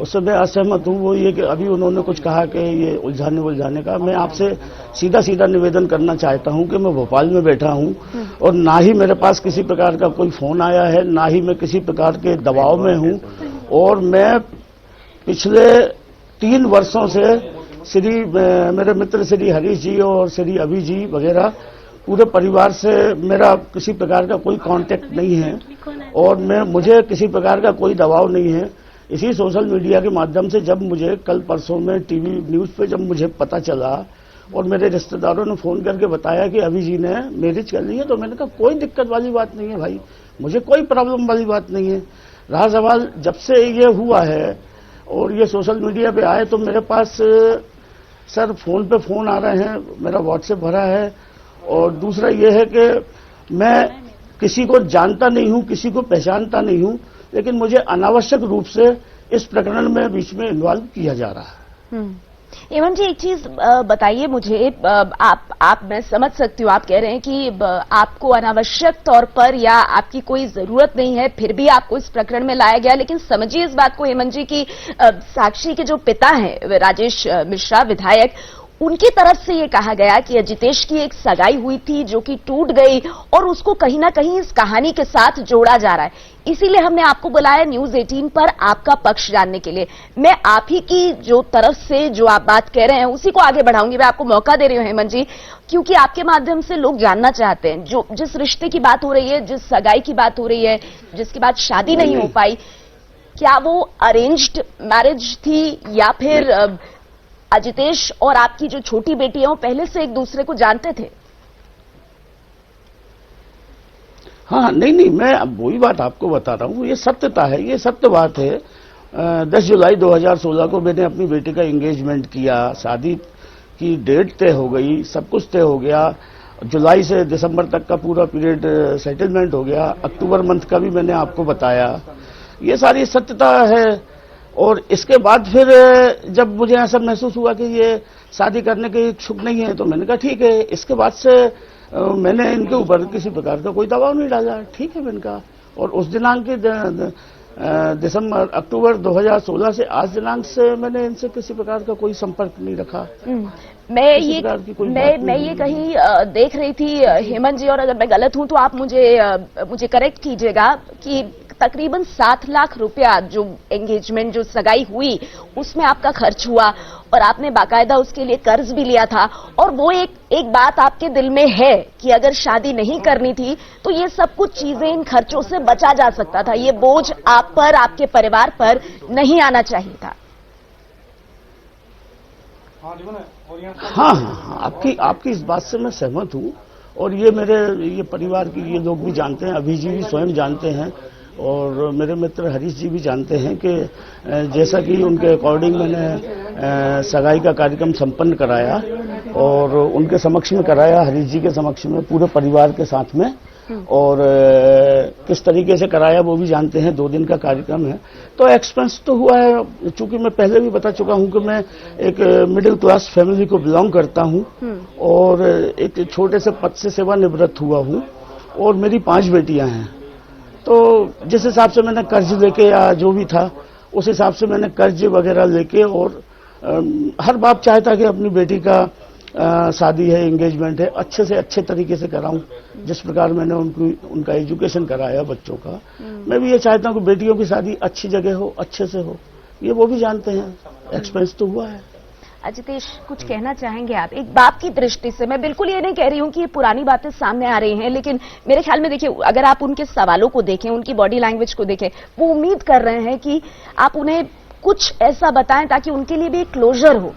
उससे मैं असहमत हूं। वो ये कि अभी उन्होंने कुछ कहा कि ये उलझाने का, मैं आपसे सीधा निवेदन करना चाहता हूं कि मैं भोपाल में बैठा हूं और ना ही मेरे पास किसी प्रकार का कोई फोन आया है, ना ही मैं किसी प्रकार के दबाव में हूं। और मैं पिछले 3 वर्षों से मेरे मित्र श्री हरीश जी और श्री अभी जी वगैरह पूरे परिवार से मेरा किसी प्रकार का कोई कांटेक्ट नहीं है और मुझे किसी प्रकार का कोई दबाव नहीं है। इसी सोशल मीडिया के माध्यम से जब मुझे कल परसों में टीवी न्यूज पे जब मुझे पता चला और मेरे रिश्तेदारों ने फोन करके बताया कि अभी जी ने मैरिज कर ली है, तो मैंने कहा कोई दिक्कत वाली बात नहीं है भाई, मुझे कोई प्रॉब्लम वाली बात नहीं है। रहा सवाल जब से ये हुआ है और ये सोशल मीडिया पे आए तो मेरे पास सर फोन पे फोन आ रहे हैं, मेरा व्हाट्सएप भरा है। और दूसरा ये है कि मैं किसी को जानता नहीं हूं, किसी को पहचानता नहीं हूं, लेकिन मुझे अनावश्यक रूप से इस प्रकरण में बीच में इन्वॉल्व किया जा रहा है। हेमंत जी, एक चीज बताइए मुझे, आप मैं समझ सकती हूँ, आप कह रहे हैं कि आपको अनावश्यक तौर पर या आपकी कोई जरूरत नहीं है, फिर भी आपको इस प्रकरण में लाया गया। लेकिन समझिए इस बात को हेमंत जी की साक्षी के जो पिता हैं राजेश मिश्रा विधायक, उनकी तरफ से ये कहा गया कि अजितेश की एक सगाई हुई थी जो कि टूट गई और उसको कहीं ना कहीं इस कहानी के साथ जोड़ा जा रहा है। इसीलिए हमने आपको बुलाया न्यूज 18 पर आपका पक्ष जानने के लिए। मैं आप ही की जो तरफ से जो आप बात कह रहे हैं उसी को आगे बढ़ाऊंगी। मैं आपको मौका दे रही हूं हेमंत जी, क्योंकि आपके माध्यम से लोग जानना चाहते हैं, जो जिस रिश्ते की बात हो रही है, जिस सगाई की बात हो रही है, जिसके बाद शादी नहीं हो पाई, क्या वो अरेंज्ड मैरिज थी या फिर अजितेश और आपकी जो छोटी बेटी है वो पहले से एक दूसरे को जानते थे? हाँ, नहीं, मैं अब वही बात आपको बता रहा हूँ, ये सत्यता है, ये सत्य बात है। 10 जुलाई 2016 को मैंने अपनी बेटी का एंगेजमेंट किया, शादी की डेट तय हो गई, सब कुछ तय हो गया। जुलाई से दिसंबर तक का पूरा पीरियड सेटलमेंट हो गया। अक्टूबर मंथ का भी मैंने आपको बताया। ये सारी सत्यता है। और इसके बाद फिर जब मुझे ऐसा महसूस हुआ कि ये शादी करने के इच्छुक नहीं है, तो मैंने कहा ठीक है। इसके बाद से मैंने इनके ऊपर किसी प्रकार का कोई दबाव नहीं डाला, ठीक है मैंने कहा। और उस दिनांक के अक्टूबर 2016 से आज दिनांक से मैंने इनसे किसी प्रकार का कोई संपर्क नहीं रखा। मैं ये कहीं देख रही थी हेमंत जी, और अगर मैं गलत हूं तो आप मुझे करेक्ट कीजिएगा, कि तकरीबन 7 लाख रुपया जो एंगेजमेंट जो सगाई हुई उसमें आपका खर्च हुआ और आपने बाकायदा उसके लिए कर्ज भी लिया था। और वो एक बात आपके दिल में है कि अगर शादी नहीं करनी थी तो ये सब कुछ चीजें इन खर्चों से बचा जा सकता था, ये बोझ आप पर, आपके परिवार पर नहीं आना चाहिए था। हाँ, आपकी इस बात से मैं सहमत हूँ। और ये परिवार की ये लोग भी जानते हैं, अभी जी भी स्वयं जानते हैं और मेरे मित्र हरीश जी भी जानते हैं कि जैसा कि उनके अकॉर्डिंग मैंने सगाई का कार्यक्रम संपन्न कराया और उनके समक्ष में कराया, हरीश जी के समक्ष में, पूरे परिवार के साथ में। और किस तरीके से कराया वो भी जानते हैं। 2 दिन का कार्यक्रम है, तो एक्सपेंस तो हुआ है। चूंकि मैं पहले भी बता चुका हूं कि मैं एक मिडिल क्लास फैमिली को बिलोंग करता हूं और एक छोटे से पद से सेवानिवृत्त हुआ हूं और मेरी 5 बेटियां हैं। तो जिस हिसाब से मैंने कर्ज लेके या जो भी था उस हिसाब से मैंने कर्ज वगैरह लेके, और हर बाप चाहता कि अपनी बेटी का शादी है, एंगेजमेंट है, अच्छे से अच्छे तरीके से कराऊं। जिस प्रकार मैंने उनका एजुकेशन कराया बच्चों का, मैं भी ये चाहता हूं कि बेटियों की शादी अच्छी जगह हो, अच्छे से हो। ये वो भी जानते हैं। एक्सपेंस तो हुआ है। अजितेश, कुछ कहना चाहेंगे आप एक बाप की दृष्टि से? मैं बिल्कुल ये नहीं कह रही हूं कि ये पुरानी बातें सामने आ रही हैं, लेकिन मेरे ख्याल में देखिए, अगर आप उनके सवालों को देखें, उनकी बॉडी लैंग्वेज को देखें, वो उम्मीद कर रहे हैं कि आप उन्हें कुछ ऐसा बताएं ताकि उनके लिए भी एक क्लोजर हो।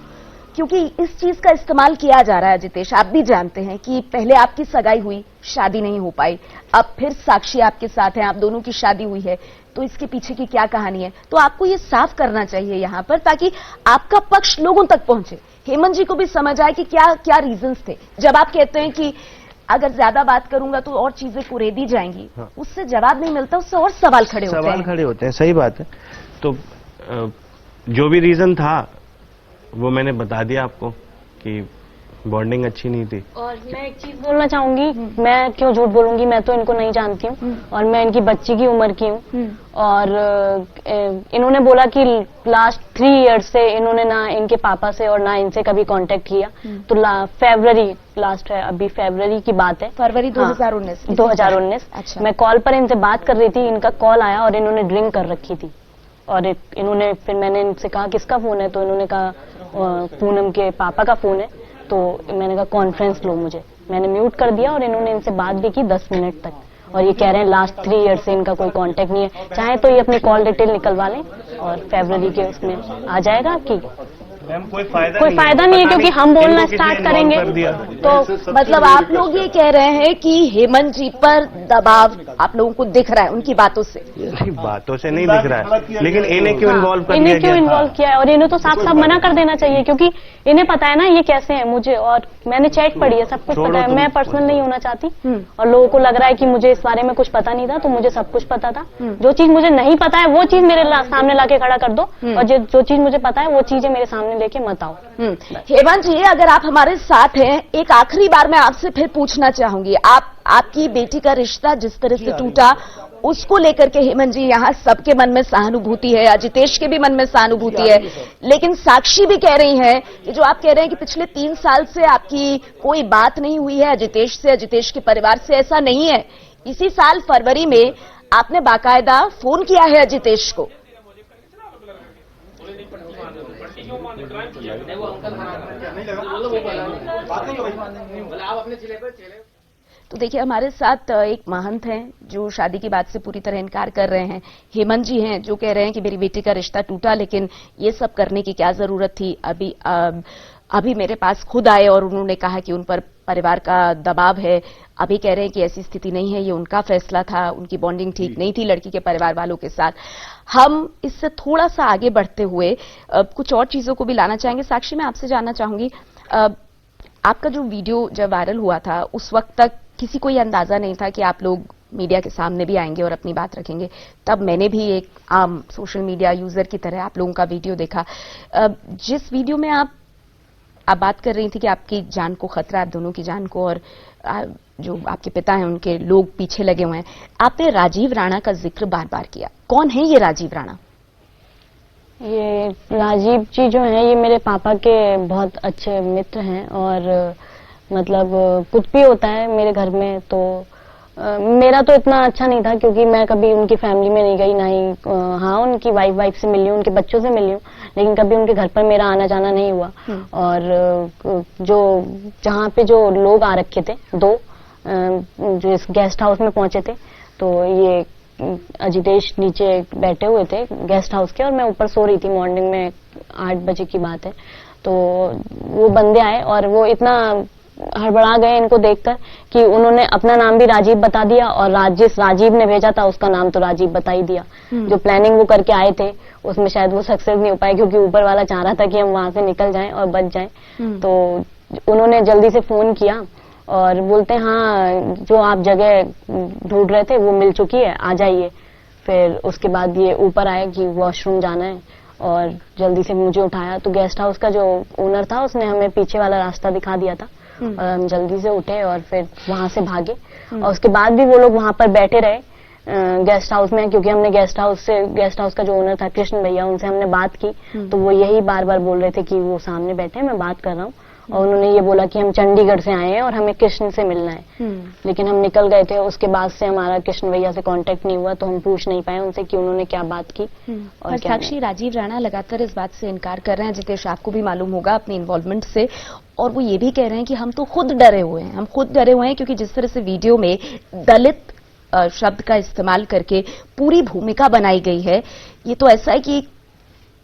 क्योंकि इस चीज का इस्तेमाल किया जा रहा है अजितेश, आप भी जानते हैं कि पहले आपकी सगाई हुई, शादी नहीं हो पाई, अब फिर साक्षी आपके साथ है, आप दोनों की शादी हुई है, तो इसके पीछे की क्या कहानी है? तो आपको ये साफ करना चाहिए यहां पर, ताकि आपका पक्ष लोगों तक पहुंचे, हेमंत जी को भी समझ आए कि क्या क्या रीजंस थे। जब आप कहते हैं कि अगर ज्यादा बात करूंगा तो और चीजें कुरेदी जाएंगी, उससे जवाब नहीं मिलता, उससे और सवाल खड़े होते हैं। सही बात है। तो जो भी रीजन था वो मैंने बता दिया आपको कि बॉन्डिंग अच्छी नहीं थी। और मैं एक चीज बोलना चाहूंगी, मैं क्यों झूठ बोलूंगी, मैं तो इनको नहीं जानती हूँ और मैं इनकी बच्ची की उम्र की हूँ। और इन्होंने बोला कि लास्ट 3 इयर्स से इन्होंने ना इनके पापा से और ना इनसे कभी कांटेक्ट किया। तो फरवरी लास्ट है, अभी फरवरी की बात है, फरवरी 2019। अच्छा। मैं कॉल पर इनसे बात कर रही थी, इनका कॉल आया और इन्होंने ड्रिंक कर रखी थी। और इन्होंने फिर मैंने इनसे कहा किसका फोन है, तो इन्होंने कहा पूनम के पापा का फोन है। तो मैंने कहा कॉन्फ्रेंस लो मुझे, मैंने म्यूट कर दिया और इन्होंने इनसे बात भी की 10 मिनट तक, और ये कह रहे हैं लास्ट 3 ईयर से इनका कोई कांटेक्ट नहीं है। चाहे तो ये अपनी कॉल डिटेल निकलवा लें और फरवरी के उसमें आ जाएगा कि कोई फायदा नहीं है, क्योंकि हम बोलना स्टार्ट करेंगे तो मतलब आप लोग ये कह रहे हैं कि हेमंत जी पर दबाव आप लोगों को दिख रहा है उनकी बातों से? बातों से नहीं दिख रहा है, लेकिन इन्हें क्यों इन्वॉल्व कर दिया? इन्हें क्यों इन्वॉल्व किया है? और इन्हें तो साफ साफ मना कर देना चाहिए, क्योंकि इन्हें पता है ना ये कैसे है मुझे, और मैंने चैट पढ़ी है, सब कुछ पता है। मैं पर्सनल नहीं होना चाहती, और लोगों को लग रहा है कि मुझे इस बारे में कुछ पता नहीं था, तो मुझे सब कुछ पता था। जो चीज मुझे नहीं पता है वो चीज मेरे सामने लाके खड़ा कर दो, और जो चीज मुझे पता है वो चीजें मेरे सामने लेके मत आओ। हेमंत जी, अगर आप हमारे साथ हैं, एक आखिरी बार मैं आपसे फिर पूछना चाहूंगी, आपकी बेटी का रिश्ता जिस तरह से टूटा उसको लेकर के हेमंत जी यहाँ सबके मन में सहानुभूति है, अजितेश के भी मन में सहानुभूति है, लेकिन साक्षी भी कह रही है कि जो आप कह रहे हैं कि पिछले 3 साल से आपकी कोई बात नहीं हुई है अजितेश से, अजितेश के परिवार से, ऐसा नहीं है। इसी साल फरवरी में आपने बाकायदा फोन किया है अजितेश को। तो देखिए, हमारे साथ एक महंत हैं जो शादी की बात से पूरी तरह इनकार कर रहे हैं। हेमंत जी हैं जो कह रहे हैं कि मेरी बेटी का रिश्ता टूटा, लेकिन ये सब करने की क्या जरूरत थी। अभी मेरे पास खुद आए और उन्होंने कहा कि उन पर परिवार का दबाव है। अभी कह रहे हैं कि ऐसी स्थिति नहीं है, ये उनका फैसला था, उनकी बॉन्डिंग ठीक नहीं थी लड़की के परिवार वालों के साथ। हम इससे थोड़ा सा आगे बढ़ते हुए कुछ और चीजों को भी लाना चाहेंगे। साक्षी, मैं आपसे जानना चाहूंगी, आपका जो वीडियो जब वायरल हुआ था उस वक्त तक किसी को ये अंदाजा नहीं था कि आप लोग मीडिया के सामने भी आएंगे और अपनी बात रखेंगे। तब मैंने भी एक आम सोशल मीडिया यूजर की तरह आप लोगों का वीडियो देखा। जिस वीडियो में आप बात कर रही थी कि आपकी जान को खतरा है, आप दोनों की जान को, और जो आपके पिता हैं उनके लोग पीछे लगे हुए हैं, आपने राजीव राणा का जिक्र बार बार किया। कौन है ये राजीव राणा? ये राजीव जी जो हैं ये मेरे पापा के बहुत अच्छे मित्र हैं, और मतलब कुछ भी होता है मेरे घर में तो मेरा तो इतना अच्छा नहीं था, क्योंकि मैं कभी उनकी फैमिली में नहीं गई, ना ही हाँ उनकी वाइफ से मिली हूँ, उनके बच्चों से मिली हूँ, लेकिन कभी उनके घर पर मेरा आना जाना नहीं हुआ। और जो जहाँ पे जो लोग आ रखे थे, 2 जो इस गेस्ट हाउस में पहुंचे थे, तो ये अजितेश नीचे बैठे हुए थे गेस्ट हाउस के, और मैं ऊपर सो रही थी, मॉर्निंग में 8 बजे की बात है। तो वो बंदे आए और वो इतना हड़बड़ा गए इनको देखकर कि उन्होंने अपना नाम भी राजीव बता दिया, और जिस राजीव ने भेजा था उसका नाम तो राजीव बता ही दिया। जो प्लानिंग वो करके आए थे उसमें शायद वो सक्सेस नहीं हो पाए, क्योंकि ऊपर वाला चाह रहा था कि हम वहां से निकल जाएं और बच जाएं। तो उन्होंने जल्दी से फोन किया और बोलते हैं हाँ जो आप जगह ढूंढ रहे थे वो मिल चुकी है, आ जाइए। फिर उसके बाद ये ऊपर आए कि वॉशरूम जाना है, और जल्दी से मुझे उठाया। तो गेस्ट हाउस का जो ओनर था उसने हमें पीछे वाला रास्ता दिखा दिया था, और हम जल्दी से उठे और फिर वहां से भागे। और उसके बाद भी वो लोग वहां पर बैठे रहे गेस्ट हाउस में, क्योंकि हमने गेस्ट हाउस का जो ओनर था कृष्ण भैया, उनसे हमने बात की, तो वो यही बार बार बोल रहे थे कि वो सामने बैठे हैं, मैं बात कर रहा हूँ। और उन्होंने ये बोला कि हम चंडीगढ़ से आए हैं और हमें कृष्ण से मिलना है, लेकिन हम निकल गए थे। उसके बाद से हमारा कृष्ण भैया से कांटेक्ट नहीं हुआ, तो हम पूछ नहीं पाए उनसे कि उन्होंने क्या बात की। और साक्षी, राजीव राणा लगातार इस बात से इनकार कर रहे हैं, जितेश आपको भी मालूम होगा अपनी इन्वॉल्वमेंट से, और वो ये भी कह रहे हैं कि हम तो खुद डरे हुए हैं, क्योंकि जिस तरह से वीडियो में दलित शब्द का इस्तेमाल करके पूरी भूमिका बनाई गई है, ये तो ऐसा है कि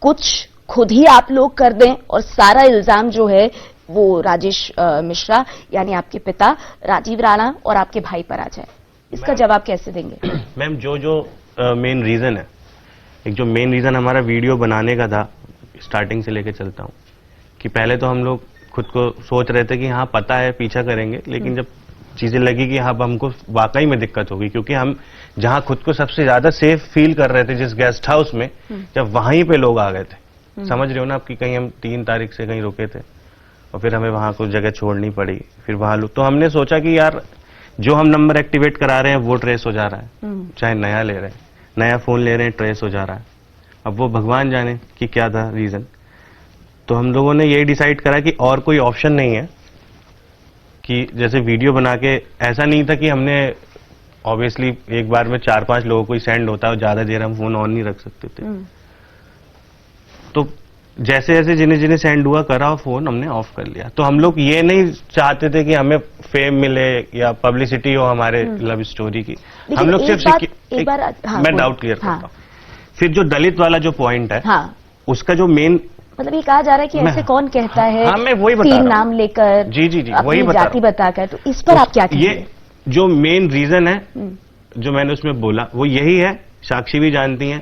कुछ खुद ही आप लोग कर दें और सारा इल्जाम जो है वो राजेश मिश्रा यानी आपके पिता राजीव राणा और आपके भाई पर आ जाए। इसका जवाब कैसे देंगे? मैम, जो मेन रीजन है, एक जो मेन रीजन हमारा वीडियो बनाने का था, स्टार्टिंग से लेके चलता हूँ कि पहले तो हम लोग खुद को सोच रहे थे कि हाँ पता है पीछा करेंगे, लेकिन जब चीजें लगी कि हाँ हमको वाकई में दिक्कत होगी, क्योंकि हम जहाँ खुद को सबसे ज्यादा सेफ फील कर रहे थे जिस गेस्ट हाउस में, जब वहीं पे लोग आ गए थे, समझ रहे हो ना आपकी, कहीं हम 3 तारीख से कहीं रुके थे और फिर हमें वहां कुछ जगह छोड़नी पड़ी, फिर वहां तो हमने सोचा कि यार जो हम नंबर एक्टिवेट करा रहे हैं वो ट्रेस हो जा रहा है, चाहे नया ले रहे हैं, नया फोन ले रहे हैं, ट्रेस हो जा रहा है। अब वो भगवान जाने कि क्या था रीजन। तो हम लोगों ने यही डिसाइड करा कि और कोई ऑप्शन नहीं है, कि जैसे वीडियो बना के, ऐसा नहीं था कि हमने ऑब्वियसली एक बार में 4-5 लोगों को ही सेंड होता है और ज्यादा देर हम फोन ऑन नहीं रख सकते थे, तो जैसे जैसे जिन्हें जिन्हें सेंड हुआ करा फोन हमने ऑफ कर लिया। तो हम लोग ये नहीं चाहते थे कि हमें फेम मिले या पब्लिसिटी हो हमारे लव स्टोरी की। हम लोग सिर्फ मैं डाउट क्लियर करता हूँ। फिर जो दलित वाला जो पॉइंट है, हाँ, उसका जो मेन मतलब ये कहा जा रहा है कि ऐसे कौन कहता है, हाँ, मैं वही बता रहा हूं। नाम लेकर, जी जी जी, वही अपनी जाति बताकर, तो इस पर आप क्या कहेंगे? ये जो मेन रीजन है जो मैंने उसमें बोला वो यही है, साक्षी भी जानती हैं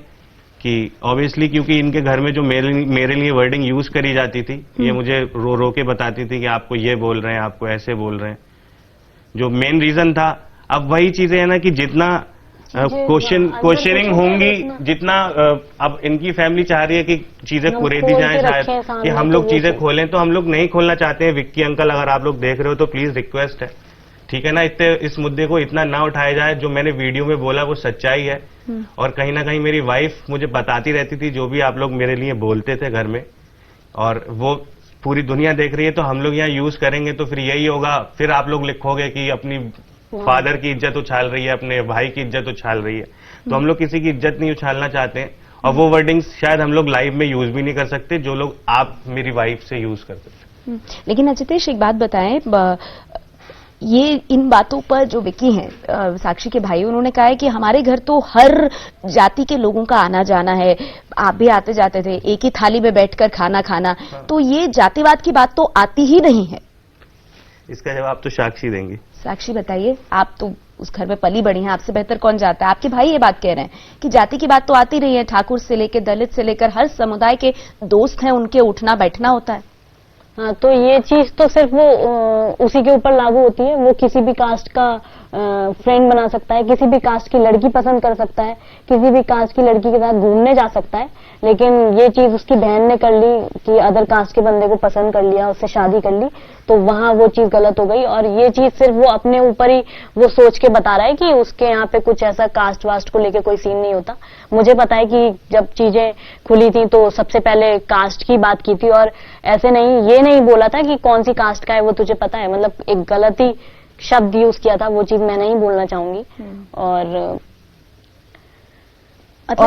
कि ऑब्वियसली क्योंकि इनके घर में जो मेरे लिए वर्डिंग यूज करी जाती थी, ये मुझे रो रो के बताती थी कि आपको ये बोल रहे हैं, आपको ऐसे बोल रहे हैं। जो मेन रीजन था, अब वही चीजें है ना कि जितना क्वेश्चनिंग होंगी, जितना अब इनकी फैमिली चाह रही है कि चीजें कुरेदी जाएं शायद, कि हम लोग चीजें खोलें, तो हम लोग नहीं खोलना चाहते हैं। विक्की अंकल, अगर आप लोग देख रहे हो तो प्लीज रिक्वेस्ट है, ठीक है ना, इस मुद्दे को इतना ना उठाया जाए। जो मैंने वीडियो में बोला वो सच्चाई है, और कहीं ना कहीं मेरी वाइफ मुझे बताती रहती थी जो भी आप लोग मेरे लिए बोलते थे घर में, और वो पूरी दुनिया देख रही है। तो हम लोग यहाँ यूज करेंगे तो फिर यही होगा, फिर आप लोग लिखोगे कि अपनी फादर की इज्जत उछाल रही है, अपने भाई की इज्जत उछाल रही है। तो हम लोग किसी की इज्जत नहीं उछालना चाहते हैं, और वो वर्डिंग्स शायद हम लोग लाइव में यूज भी नहीं कर सकते जो लोग आप मेरी वाइफ से यूज कर सकते। लेकिन अजितेश एक बात बताएं, ये इन बातों पर जो विक्की हैं, साक्षी के भाई, उन्होंने कहा है कि हमारे घर तो हर जाति के लोगों का आना जाना है, आप भी आते जाते थे, एक ही थाली में बैठकर खाना खाना, तो ये जातिवाद की बात तो आती ही नहीं है। इसका जवाब तो साक्षी देंगी। साक्षी बताइए, आप तो उस घर में पली बड़ी हैं, आपसे बेहतर कौन जाता है। आपके भाई ये बात कह रहे हैं कि जाति की बात तो आती रही है, ठाकुर से लेकर दलित से लेकर हर समुदाय के दोस्त हैं, उनके उठना बैठना होता है। हाँ, तो ये चीज तो सिर्फ वो उसी के ऊपर लागू होती है। वो किसी भी कास्ट का फ्रेंड बना सकता है, किसी भी कास्ट की लड़की पसंद कर सकता है, किसी भी कास्ट की लड़की के साथ घूमने जा सकता है। लेकिन ये चीज उसकी बहन ने कर ली कि अदर कास्ट के बंदे को पसंद कर लिया, उससे शादी कर ली, तो वहां वो चीज गलत हो गई। और ये चीज सिर्फ वो अपने ऊपर ही वो सोच के बता रहा है कि उसके यहाँ पे कुछ ऐसा कास्ट वास्ट को लेके कोई सीन नहीं होता। मुझे पता है कि जब चीजें खुली थी तो सबसे पहले कास्ट की बात की थी, और ऐसे नहीं, ये नहीं बोला था कि कौन सी कास्ट का है वो तुझे पता है, मतलब एक गलत ही शब्द यूज किया था, वो चीज मैं नहीं बोलना चाहूंगी। और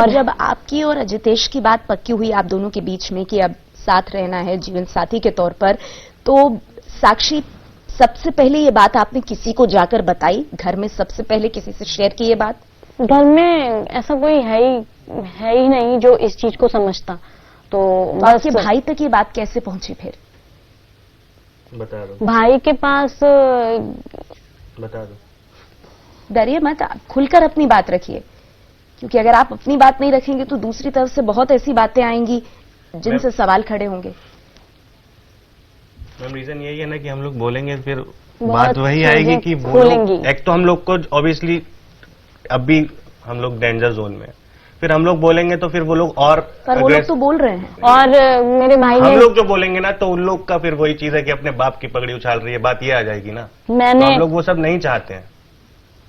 जब आपकी और अजितेश की बात पक्की हुई आप दोनों के बीच में कि अब साथ रहना है जीवन साथी के तौर पर, तो साक्षी, सबसे पहले ये बात आपने किसी को जाकर बताई? घर में सबसे पहले किसी से शेयर की ये बात? घर में ऐसा कोई है ही नहीं जो इस चीज को समझता। तो आपके भाई तक ये बात कैसे पहुंची फिर? बता दो। भाई के पास बता दो। डरिए मत, खुलकर अपनी बात रखिए, क्योंकि अगर आप अपनी बात नहीं रखेंगे तो दूसरी तरफ से बहुत ऐसी बातें आएंगी जिनसे सवाल खड़े होंगे। मैम, रीजन यही है ना कि हम लोग बोलेंगे फिर बात वही आएगी कि वो लोग, एक तो हम लोग को ऑब्वियसली अभी हम लोग डेंजर जोन में, फिर हम लोग बोलेंगे तो फिर वो लोग, और पर वो लोग तो बोल रहे हैं, और मेरे भाई हम लोग जो बोलेंगे ना तो उन लोग का फिर वही चीज है कि अपने बाप की पगड़ी उछाल रही है, बात ये आ जाएगी ना। मैंने तो हम लोग वो सब नहीं चाहते हैं।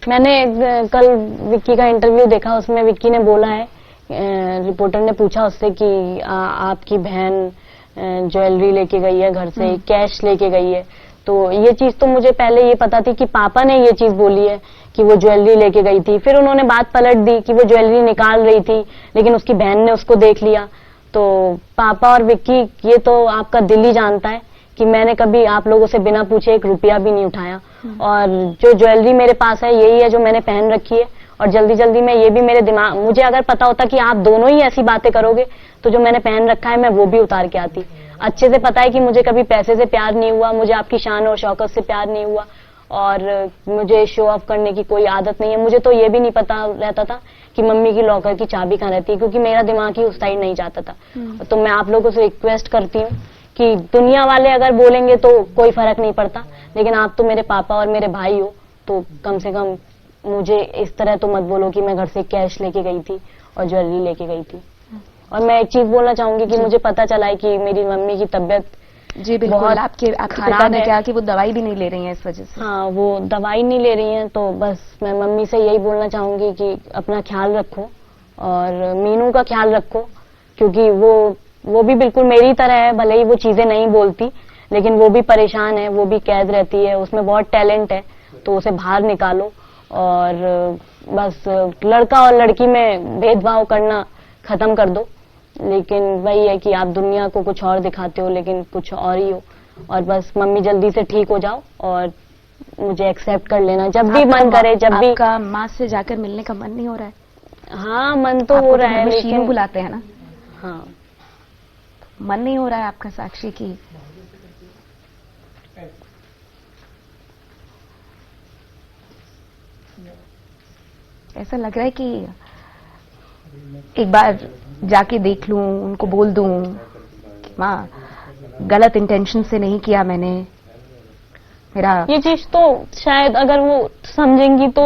मैंने कल विक्की का इंटरव्यू देखा, उसमें विक्की ने बोला है, रिपोर्टर ने पूछा उससे कि आपकी बहन ज्वेलरी लेके गई है घर से, कैश लेके गई है, तो ये चीज तो मुझे पहले ये पता थी कि पापा ने ये चीज बोली है कि वो ज्वेलरी लेके गई थी। फिर उन्होंने बात पलट दी कि वो ज्वेलरी निकाल रही थी लेकिन उसकी बहन ने उसको देख लिया। तो पापा और विक्की, ये तो आपका दिल ही जानता है कि मैंने कभी आप लोगों से बिना पूछे 1 रुपया भी नहीं उठाया, और जो ज्वेलरी मेरे पास है यही है जो मैंने पहन रखी है। और जल्दी जल्दी में ये भी मेरे दिमाग, मुझे अगर पता होता कि आप दोनों ही ऐसी बातें करोगे तो जो मैंने पहन रखा है मैं वो भी उतार के आती। अच्छे से पता है कि मुझे कभी पैसे से प्यार नहीं हुआ, मुझे आपकी शान और शौकत से प्यार नहीं हुआ, और मुझे शो ऑफ करने की कोई आदत नहीं है। मुझे तो ये भी नहीं पता रहता था कि मम्मी की लॉकर की चाबी कहाँ रहती है, क्योंकि मेरा दिमाग ही उस साइड नहीं जाता था। तो मैं आप लोगों से रिक्वेस्ट करती हूँ कि दुनिया वाले अगर बोलेंगे तो कोई फर्क नहीं पड़ता, लेकिन आप तो मेरे पापा और मेरे भाई हो, तो कम से कम मुझे इस तरह तो मत बोलो कि मैं घर से कैश लेके गई थी और ज्वेलरी लेके गई थी। और मैं एक चीज बोलना चाहूंगी कि मुझे पता चला है कि मेरी मम्मी की तबीयत, जी बिल्कुल, आपके पिता ने कहा कि वो दवाई भी नहीं ले रही हैं इस वजह से। हाँ, वो दवाई नहीं ले रही हैं, तो बस मैं मम्मी से यही बोलना चाहूंगी कि अपना ख्याल रखो और मीनू का ख्याल रखो, क्योंकि वो भी बिल्कुल मेरी तरह है, भले ही वो चीजें नहीं बोलती लेकिन वो भी परेशान है, वो भी कैद रहती है, उसमें बहुत टैलेंट है, तो उसे बाहर निकालो। और बस लड़का और लड़की में भेदभाव करना खत्म कर दो, लेकिन वही है कि आप दुनिया को कुछ और दिखाते हो लेकिन कुछ और ही हो। और बस मम्मी जल्दी से ठीक हो जाओ और मुझे एक्सेप्ट कर लेना जब भी मन करे, जब भी। आपका माँ से जाकर मिलने का मन नहीं हो रहा है? हाँ, मन तो हो रहा है शीनू लेकिन बुलाते हैं ना। हाँ, मन नहीं हो रहा है आपका साक्षी की? ऐसा लग रहा है कि एक बार जाके देख लूं, उनको बोल दूं कि माँ गलत इंटेंशन से नहीं किया मैंने, मेरा ये चीज तो शायद अगर वो समझेंगी तो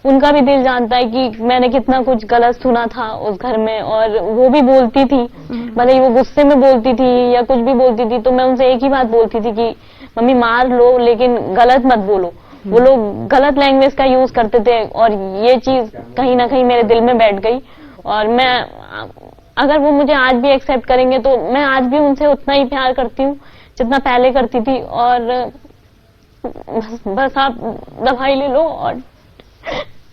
उनका भी दिल जानता है कि मैंने कितना कुछ गलत सुना था उस घर में। और वो भी बोलती थी, भले ही वो गुस्से में बोलती थी या कुछ भी बोलती थी, तो मैं उनसे एक ही बात बोलती थी कि मम्मी मार लो लेकिन गलत मत बोलो। वो लोग गलत लैंग्वेज का यूज करते थे और ये चीज कहीं ना कहीं मेरे दिल में बैठ गई। और मैं अगर वो मुझे आज भी एक्सेप्ट करेंगे तो मैं आज भी उनसे उतना ही प्यार करती हूँ जितना पहले करती थी। और बस आप दवाई ले लो और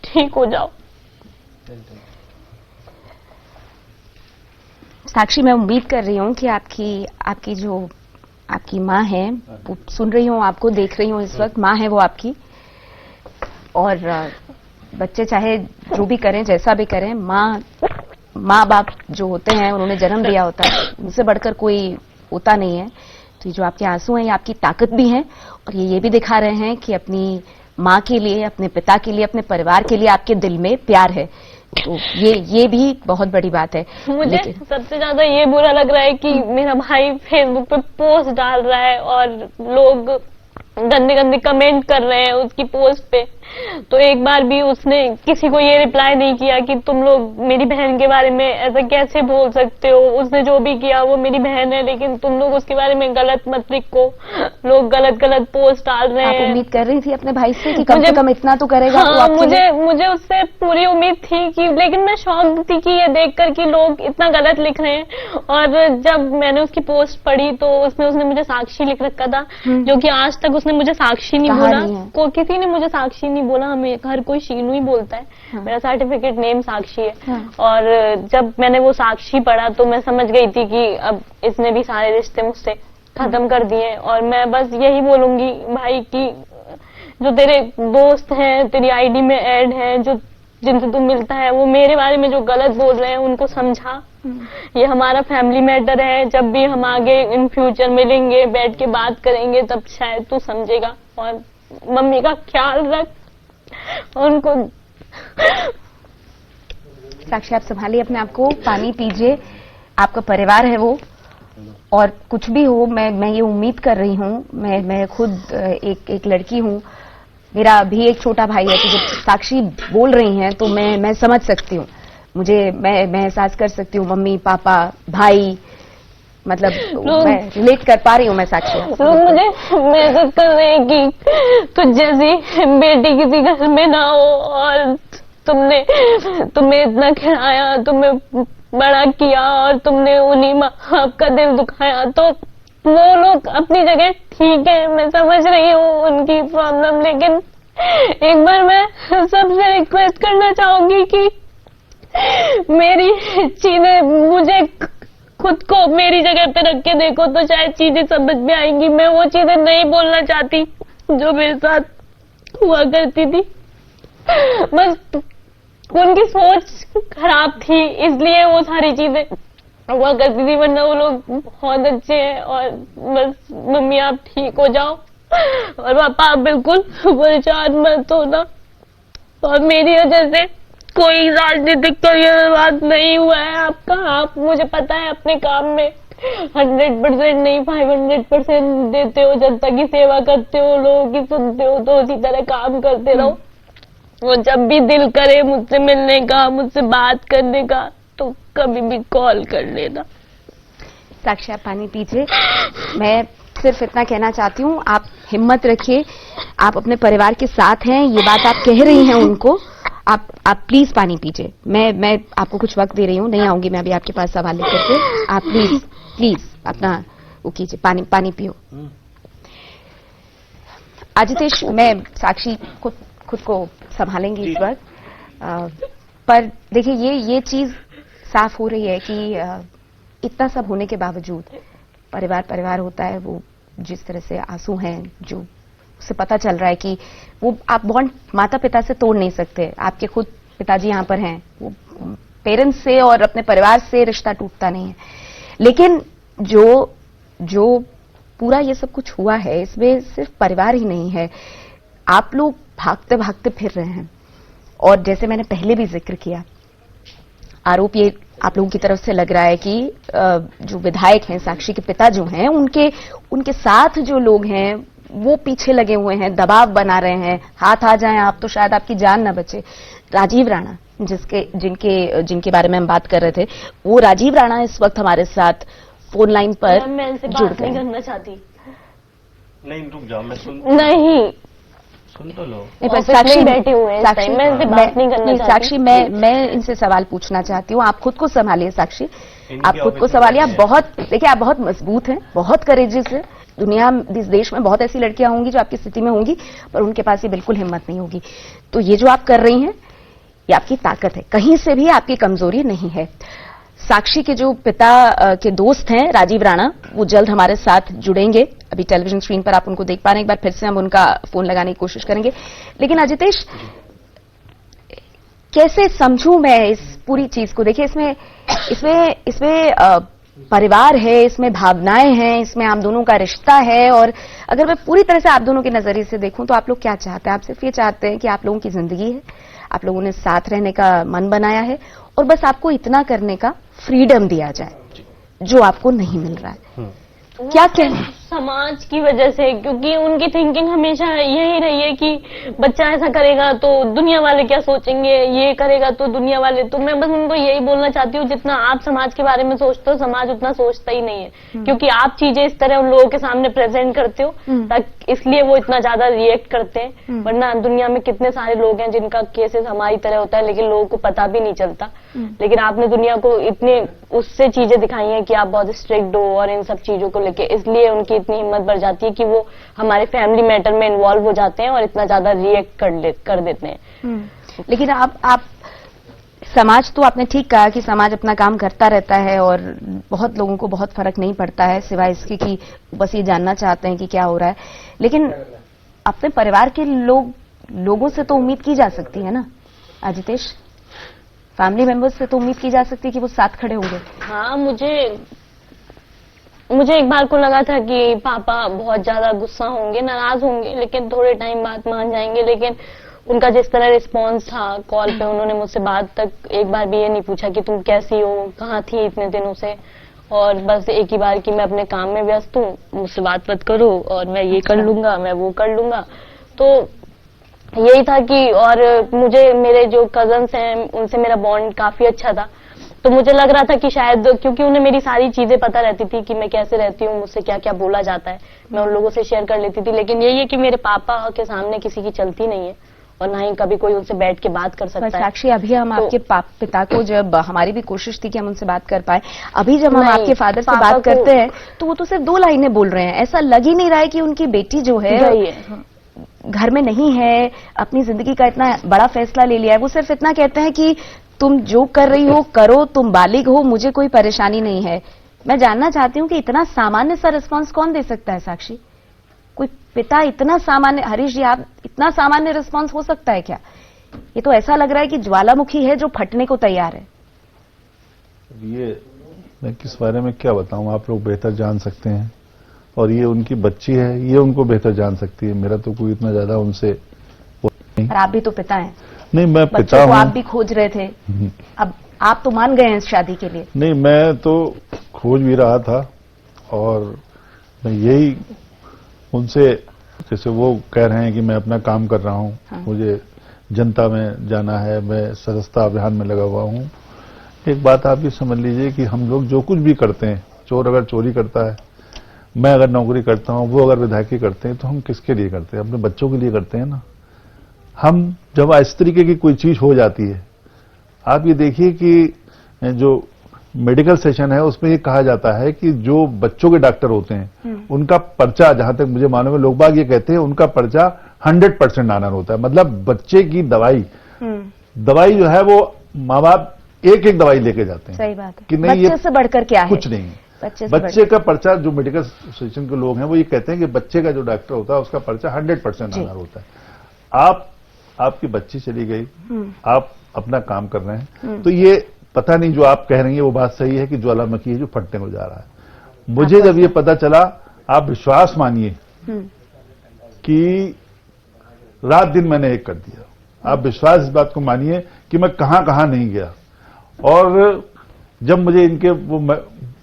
ठीक हो जाओ। साक्षी, मैं उम्मीद कर रही हूँ कि आपकी माँ है, वो सुन रही हूँ, आपको देख रही हूँ इस वक्त, माँ है वो आपकी। और बच्चे चाहे जो भी करें, जैसा भी करें, माँ बाप जो होते हैं उन्होंने जन्म दिया होता है, उनसे बढ़कर कोई होता नहीं है। तो ये जो आपके आंसू हैं ये आपकी ताकत भी है और ये भी दिखा रहे हैं कि अपनी माँ के लिए, अपने पिता के लिए, अपने परिवार के लिए आपके दिल में प्यार है। तो ये भी बहुत बड़ी बात है। मुझे सबसे ज्यादा ये बुरा लग रहा है कि मेरा भाई फेसबुक पे पोस्ट डाल रहा है और लोग गंदे गंदे कमेंट कर रहे हैं उसकी पोस्ट पे। तो एक बार भी उसने किसी को ये रिप्लाई नहीं किया कि तुम लोग मेरी बहन के बारे में ऐसा कैसे बोल सकते हो। उसने जो भी किया वो मेरी बहन है, लेकिन तुम लोग उसके बारे में गलत मत लिखो। लोग गलत पोस्ट डाल रहे हैं। आप उम्मीद कर रही थी अपने भाई से कि कम से कम इतना तो करेगा? हाँ, मुझे उससे पूरी उम्मीद थी कि, लेकिन मैं शॉक थी कि ये देखकर कि लोग इतना गलत लिख रहे हैं। और जब मैंने उसकी पोस्ट पढ़ी तो उसने मुझे साक्षी लिख रखा था, जो कि आज तक उसने मुझे साक्षी नहीं बोला। किसी ने मुझे साक्षी नहीं बोला, हमें हर कोई शीनू ही बोलता है। हाँ। मेरा सर्टिफिकेट नेम साक्षी है। हाँ। और जब मैंने वो साक्षी पढ़ा तो मैं समझ गई थी कि अब इसने भी सारे रिश्ते मुझसे खत्म कर दिए। और मैं बस यही बोलूंगी भाई कि जो तेरे दोस्त हैं, तेरी आईडी में ऐड हैं, जो जिनसे तू मिलता है, वो मेरे बारे में जो गलत बोल रहे हैं उनको समझा। ये हमारा फैमिली मैटर है। जब भी हम आगे इन फ्यूचर मिलेंगे, बैठ के बात करेंगे, तब शायद तू समझेगा। और मम्मी का ख्याल रख उनको। साक्षी, आप संभालिए अपने आप को, पानी पीजिए, आपका परिवार है वो। और कुछ भी हो, मैं ये उम्मीद कर रही हूँ, मैं खुद एक लड़की हूँ, मेरा भी एक छोटा भाई है। तो जब साक्षी बोल रही हैं तो मैं समझ सकती हूँ, मैं एहसास कर सकती हूँ। मम्मी, पापा, भाई, मतलब मैं रिलेट कर पा रही हूँ मैं साक्षी। लोग मुझे मैसेज कर रहे हैं कि तुझ जैसी बेटी किसी घर में ना हो और तुम्हें इतना खिलाया, तुम्हें बड़ा किया और तुमने उन्हीं माँ बाप का दिल दुखाया। तो वो लोग अपनी जगह ठीक है, मैं समझ रही हूँ उनकी प्रॉब्लम, लेकिन एक बार मैं सबसे रिक्वेस्ट करना चाहूंगी कि मेरी चीजें, मुझे खुद को मेरी जगह पे रख के देखो तो शायद चीजें समझ में आएंगी। मैं वो चीजें नहीं बोलना चाहती जो मेरे साथ हुआ करती थी। बस उनकी सोच खराब थी, इसलिए वो सारी चीजें हुआ करती थी, वरना वो लोग बहुत अच्छे हैं। और बस मम्मी आप ठीक हो जाओ और पापा आप बिल्कुल परेशान मत होना। और मेरी वजह से कोई राजनीतिक करियर बात नहीं हुआ है आपका। आप, मुझे पता है, अपने काम में 100% नहीं 500% देते हो, जनता की सेवा करते हो, लोगों की सुनते हो, तो उसी तरह काम करते रहो। वो जब भी दिल करे मुझसे मिलने का, मुझसे बात करने का, तो कभी भी कॉल कर लेना। साक्षी, आप पानी पीजिए। मैं सिर्फ इतना कहना चाहती हूँ, आप हिम्मत रखिए, आप अपने परिवार के साथ हैं, ये बात आप कह रही हैं उनको। आप प्लीज पानी पीजिए। मैं आपको कुछ वक्त दे रही हूँ, नहीं आऊंगी मैं अभी आपके पास सवाल लेकर के। आप प्लीज अपना वो कीजिए, पानी पियो। आजितेश, मैं साक्षी खुद को संभालेंगी इस वक्त, पर देखिए ये चीज साफ हो रही है कि इतना सब होने के बावजूद परिवार होता है, वो जिस तरह से आंसू हैं, जो उससे पता चल रहा है कि वो आप बॉन्ड माता पिता से तोड़ नहीं सकते। आपके खुद पिताजी यहाँ पर हैं, वो पेरेंट्स से और अपने परिवार से रिश्ता टूटता नहीं है। लेकिन जो पूरा ये सब कुछ हुआ है, इसमें सिर्फ परिवार ही नहीं है, आप लोग भागते भागते फिर रहे हैं। और जैसे मैंने पहले भी जिक्र किया, आरोप ये आप लोगों की तरफ से लग रहा है कि जो विधायक हैं, साक्षी के पिता जो हैं, उनके साथ जो लोग हैं वो पीछे लगे हुए हैं, दबाव बना रहे हैं, हाथ आ जाएं आप तो शायद आपकी जान न बचे। राजीव राणा जिनके बारे में हम बात कर रहे थे, वो राजीव राणा इस वक्त हमारे साथ फोन लाइन पर मैं इनसे जुड़ बात गए नहीं हैं। करना चाहती। नहीं, रुक जाओ, मैं सुन नहीं, तो लो। नहीं, पर ऑफिस में बैठे हुए हैं इस टाइम, मैं इनसे बात नहीं करना चाहती। साक्षी, मैं इनसे सवाल पूछना चाहती हूँ। आप खुद को संभालिए साक्षी, इनके आप खुद को ऑफिस में संभालिए। आप बैठे हैं। बहुत, देखिए, आप बहुत मजबूत हैं, बहुत करेजियस है। इस देश में बहुत ऐसी लड़कियां होंगी जो आपकी स्थिति में होंगी, पर उनके पास ये बिल्कुल हिम्मत नहीं होगी। तो ये जो आप कर रही हैं, ये आपकी ताकत है, कहीं से भी आपकी कमजोरी नहीं है। साक्षी के जो पिता के दोस्त हैं राजीव राणा, वो जल्द हमारे साथ जुड़ेंगे। अभी टेलीविजन स्क्रीन पर आप उनको देख पा रहे हैं, एक बार फिर से हम उनका फोन लगाने की कोशिश करेंगे। लेकिन अजितेश, कैसे समझूं मैं इस पूरी चीज को? देखिए, इसमें परिवार है, इसमें भावनाएं हैं, इसमें आप दोनों का रिश्ता है। और अगर मैं पूरी तरह से आप दोनों के नजरिए से देखूं तो आप लोग क्या चाहते हैं? आप सिर्फ ये चाहते हैं कि आप लोगों की जिंदगी है, आप लोगों ने साथ रहने का मन बनाया है, और बस आपको इतना करने का फ्रीडम दिया जाए जो आपको नहीं मिल रहा है। क्या कहना? समाज की वजह से, क्योंकि उनकी थिंकिंग हमेशा यही रही है कि बच्चा ऐसा करेगा तो दुनिया वाले क्या सोचेंगे, ये करेगा तो दुनिया वाले। तो मैं बस उनको यही बोलना चाहती हूँ, जितना आप समाज के बारे में सोचते हो, समाज उतना सोचता ही नहीं है। क्योंकि आप चीजें इस तरह उन लोगों के सामने प्रेजेंट करते हो, इसलिए वो इतना ज्यादा रिएक्ट करते हैं। वरना दुनिया में कितने सारे लोग हैं जिनका केसेस हमारी तरह होता है, लेकिन लोगों को पता भी नहीं चलता। लेकिन आपने दुनिया को इतने उससे चीजें दिखाई हैं कि आप बहुत स्ट्रिक्ट हो और इन सब चीजों को लेके, इसलिए उनकी इतनी हिम्मत बढ़ जाती है कि वो हमारे फैमिली मैटर में इन्वॉल्व हो जाते हैं और इतना ज्यादा रिएक्ट कर देते हैं। लेकिन आप समाज, तो आपने ठीक कहा कि समाज अपना काम करता रहता है और बहुत लोगों को बहुत फर्क नहीं पड़ता है, सिवाय इसके कि बस ये जानना चाहते हैं कि क्या हो रहा है। लेकिन अपने परिवार के लोगों से तो उम्मीद की जा सकती है ना अजितेश? फैमिली मेंबर्स से तो उम्मीद की जा सकती है कि वो साथ खड़े होंगे। हाँ, मुझे एक बार को लगा था कि पापा बहुत ज्यादा गुस्सा होंगे, नाराज होंगे, लेकिन थोड़े टाइम बाद मान जाएंगे। लेकिन उनका जिस तरह रिस्पांस था कॉल पे, उन्होंने मुझसे बात तक एक बार भी ये नहीं पूछा कि तुम कैसी हो, कहाँ थी इतने दिनों से, और बस एक ही बार कि मैं अपने काम में व्यस्त हूँ, मुझसे बात मत करो, और मैं ये कर लूंगा, मैं वो कर लूंगा। तो यही था कि, और मुझे मेरे जो कजन्स हैं उनसे मेरा बॉन्ड काफी अच्छा था। तो मुझे लग रहा था कि शायद, क्योंकि उन्हें मेरी सारी चीजें पता रहती थी कि मैं कैसे रहती हूँ, मुझसे क्या क्या बोला जाता है, मैं उन लोगों से शेयर कर लेती थी। लेकिन यही है कि मेरे पापा के सामने किसी की चलती नहीं है, और ना ही कभी कोई उनसे बैठ के बात कर सकता है। साक्षी, अभी हम आपके पिता को, जब हमारी भी कोशिश थी कि हम उनसे बात कर पाए, अभी जब हम आपके फादर से बात करते हैं तो वो तो सिर्फ 2 लाइनें बोल रहे हैं। ऐसा लग ही नहीं रहा है कि उनकी बेटी जो है घर में नहीं है, अपनी जिंदगी का इतना बड़ा फैसला ले लिया है। वो सिर्फ इतना कहते हैं कि तुम जो कर रही हो करो, तुम बालिग हो, मुझे कोई परेशानी नहीं है। मैं जानना चाहती हूँ कि इतना सामान्य सा रिस्पांस कौन दे सकता है साक्षी? कोई पिता इतना सामान्य, हरीश जी आप, इतना सामान्य रिस्पांस हो सकता है क्या? ये तो ऐसा लग रहा है कि ज्वालामुखी है जो फटने को तैयार है। ये मैं किस बारे में क्या बताऊं, आप लोग बेहतर जान सकते हैं, और ये उनकी बच्ची है, ये उनको बेहतर जान सकती है। मेरा तो कोई इतना ज्यादा उनसे नहीं। पर आप भी तो पिता हैं। नहीं, मैं पिता हूं। आप भी खोज रहे थे, अब आप तो मान गए हैं इस शादी के लिए। नहीं, मैं तो खोज भी रहा था, और मैं यही उनसे, जैसे वो कह रहे हैं कि मैं अपना काम कर रहा हूं, हाँ। मुझे जनता में जाना है, मैं सदस्यता अभियान में लगा हुआ हूं। एक बात आप भी समझ लीजिए कि हम लोग जो कुछ भी करते हैं, चोर अगर चोरी करता है, मैं अगर नौकरी करता हूं, वो अगर विधायकी करते हैं, तो हम किसके लिए करते हैं? अपने बच्चों के लिए करते हैं ना। हम जब इस तरीके की कोई चीज हो जाती है, आप ये देखिए कि जो मेडिकल सेशन है उसमें ये कहा जाता है कि जो बच्चों के डॉक्टर होते हैं उनका पर्चा, जहां तक मुझे मालूम है, लोग बाग ये कहते हैं उनका पर्चा 100% आनर होता है। मतलब बच्चे की दवाई जो है वो माँ बाप एक एक दवाई लेके जाते हैं। सही बात है। कि नहीं, बच्चे से बढ़कर क्या है? कुछ नहीं है। बच्चे से बच्चे का पर्चा, जो मेडिकल एसोसिएशन के लोग हैं वो ये कहते हैं कि बच्चे का जो डॉक्टर होता है उसका पर्चा 100% आधार होता है। आपकी बच्ची चली गई, आप अपना काम कर रहे हैं, तो ये पता नहीं जो आप कह रही है वो बात सही है कि ज्वालामुखी है जो फटने को जा रहा है। मुझे जब ये पता चला, आप विश्वास मानिए कि रात दिन मैंने एक कर दिया। आप विश्वास इस बात को मानिए कि मैं कहां कहां नहीं गया। और जब मुझे इनके वो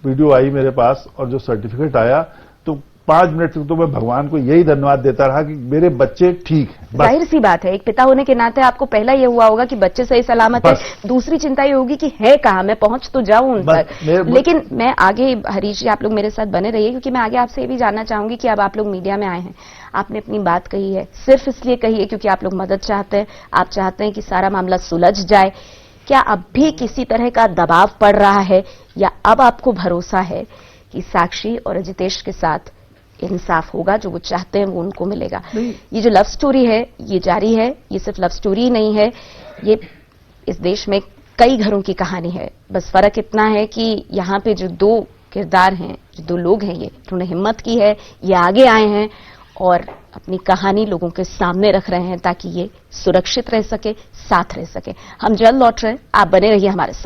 वीडियो आई मेरे पास और जो सर्टिफिकेट आया, तो 5 मिनट तक तो मैं भगवान को यही धन्यवाद देता रहा कि मेरे बच्चे ठीक हैं। जाहिर सी बात है, एक पिता होने के नाते आपको पहला ये हुआ होगा कि बच्चे सही सलामत है। दूसरी चिंता ये होगी कि है कहां, मैं पहुंच तो जाऊं उन तक। लेकिन मैं आगे, हरीश जी आप लोग मेरे साथ बने रहिए, क्योंकि मैं आगे आपसे ये भी जानना चाहूंगी कि अब आप लोग मीडिया में आए हैं, आपने अपनी बात कही है, सिर्फ इसलिए कही है क्योंकि आप लोग मदद चाहते हैं, आप चाहते हैं कि सारा मामला सुलझ जाए। क्या अब भी किसी तरह का दबाव पड़ रहा है, या अब आपको भरोसा है कि साक्षी और अजितेश के साथ इंसाफ होगा, जो वो चाहते हैं वो उनको मिलेगा? ये जो लव स्टोरी है ये जारी है, ये सिर्फ लव स्टोरी ही नहीं है, ये इस देश में कई घरों की कहानी है। बस फर्क इतना है कि यहाँ पे जो दो किरदार हैं, जो दो लोग हैं, ये इन्होंने हिम्मत की है, ये आगे आए हैं और अपनी कहानी लोगों के सामने रख रहे हैं ताकि ये सुरक्षित रह सके, साथ रह सके। हम जल्द लौट रहे हैं, आप बने रहिए हमारे साथ।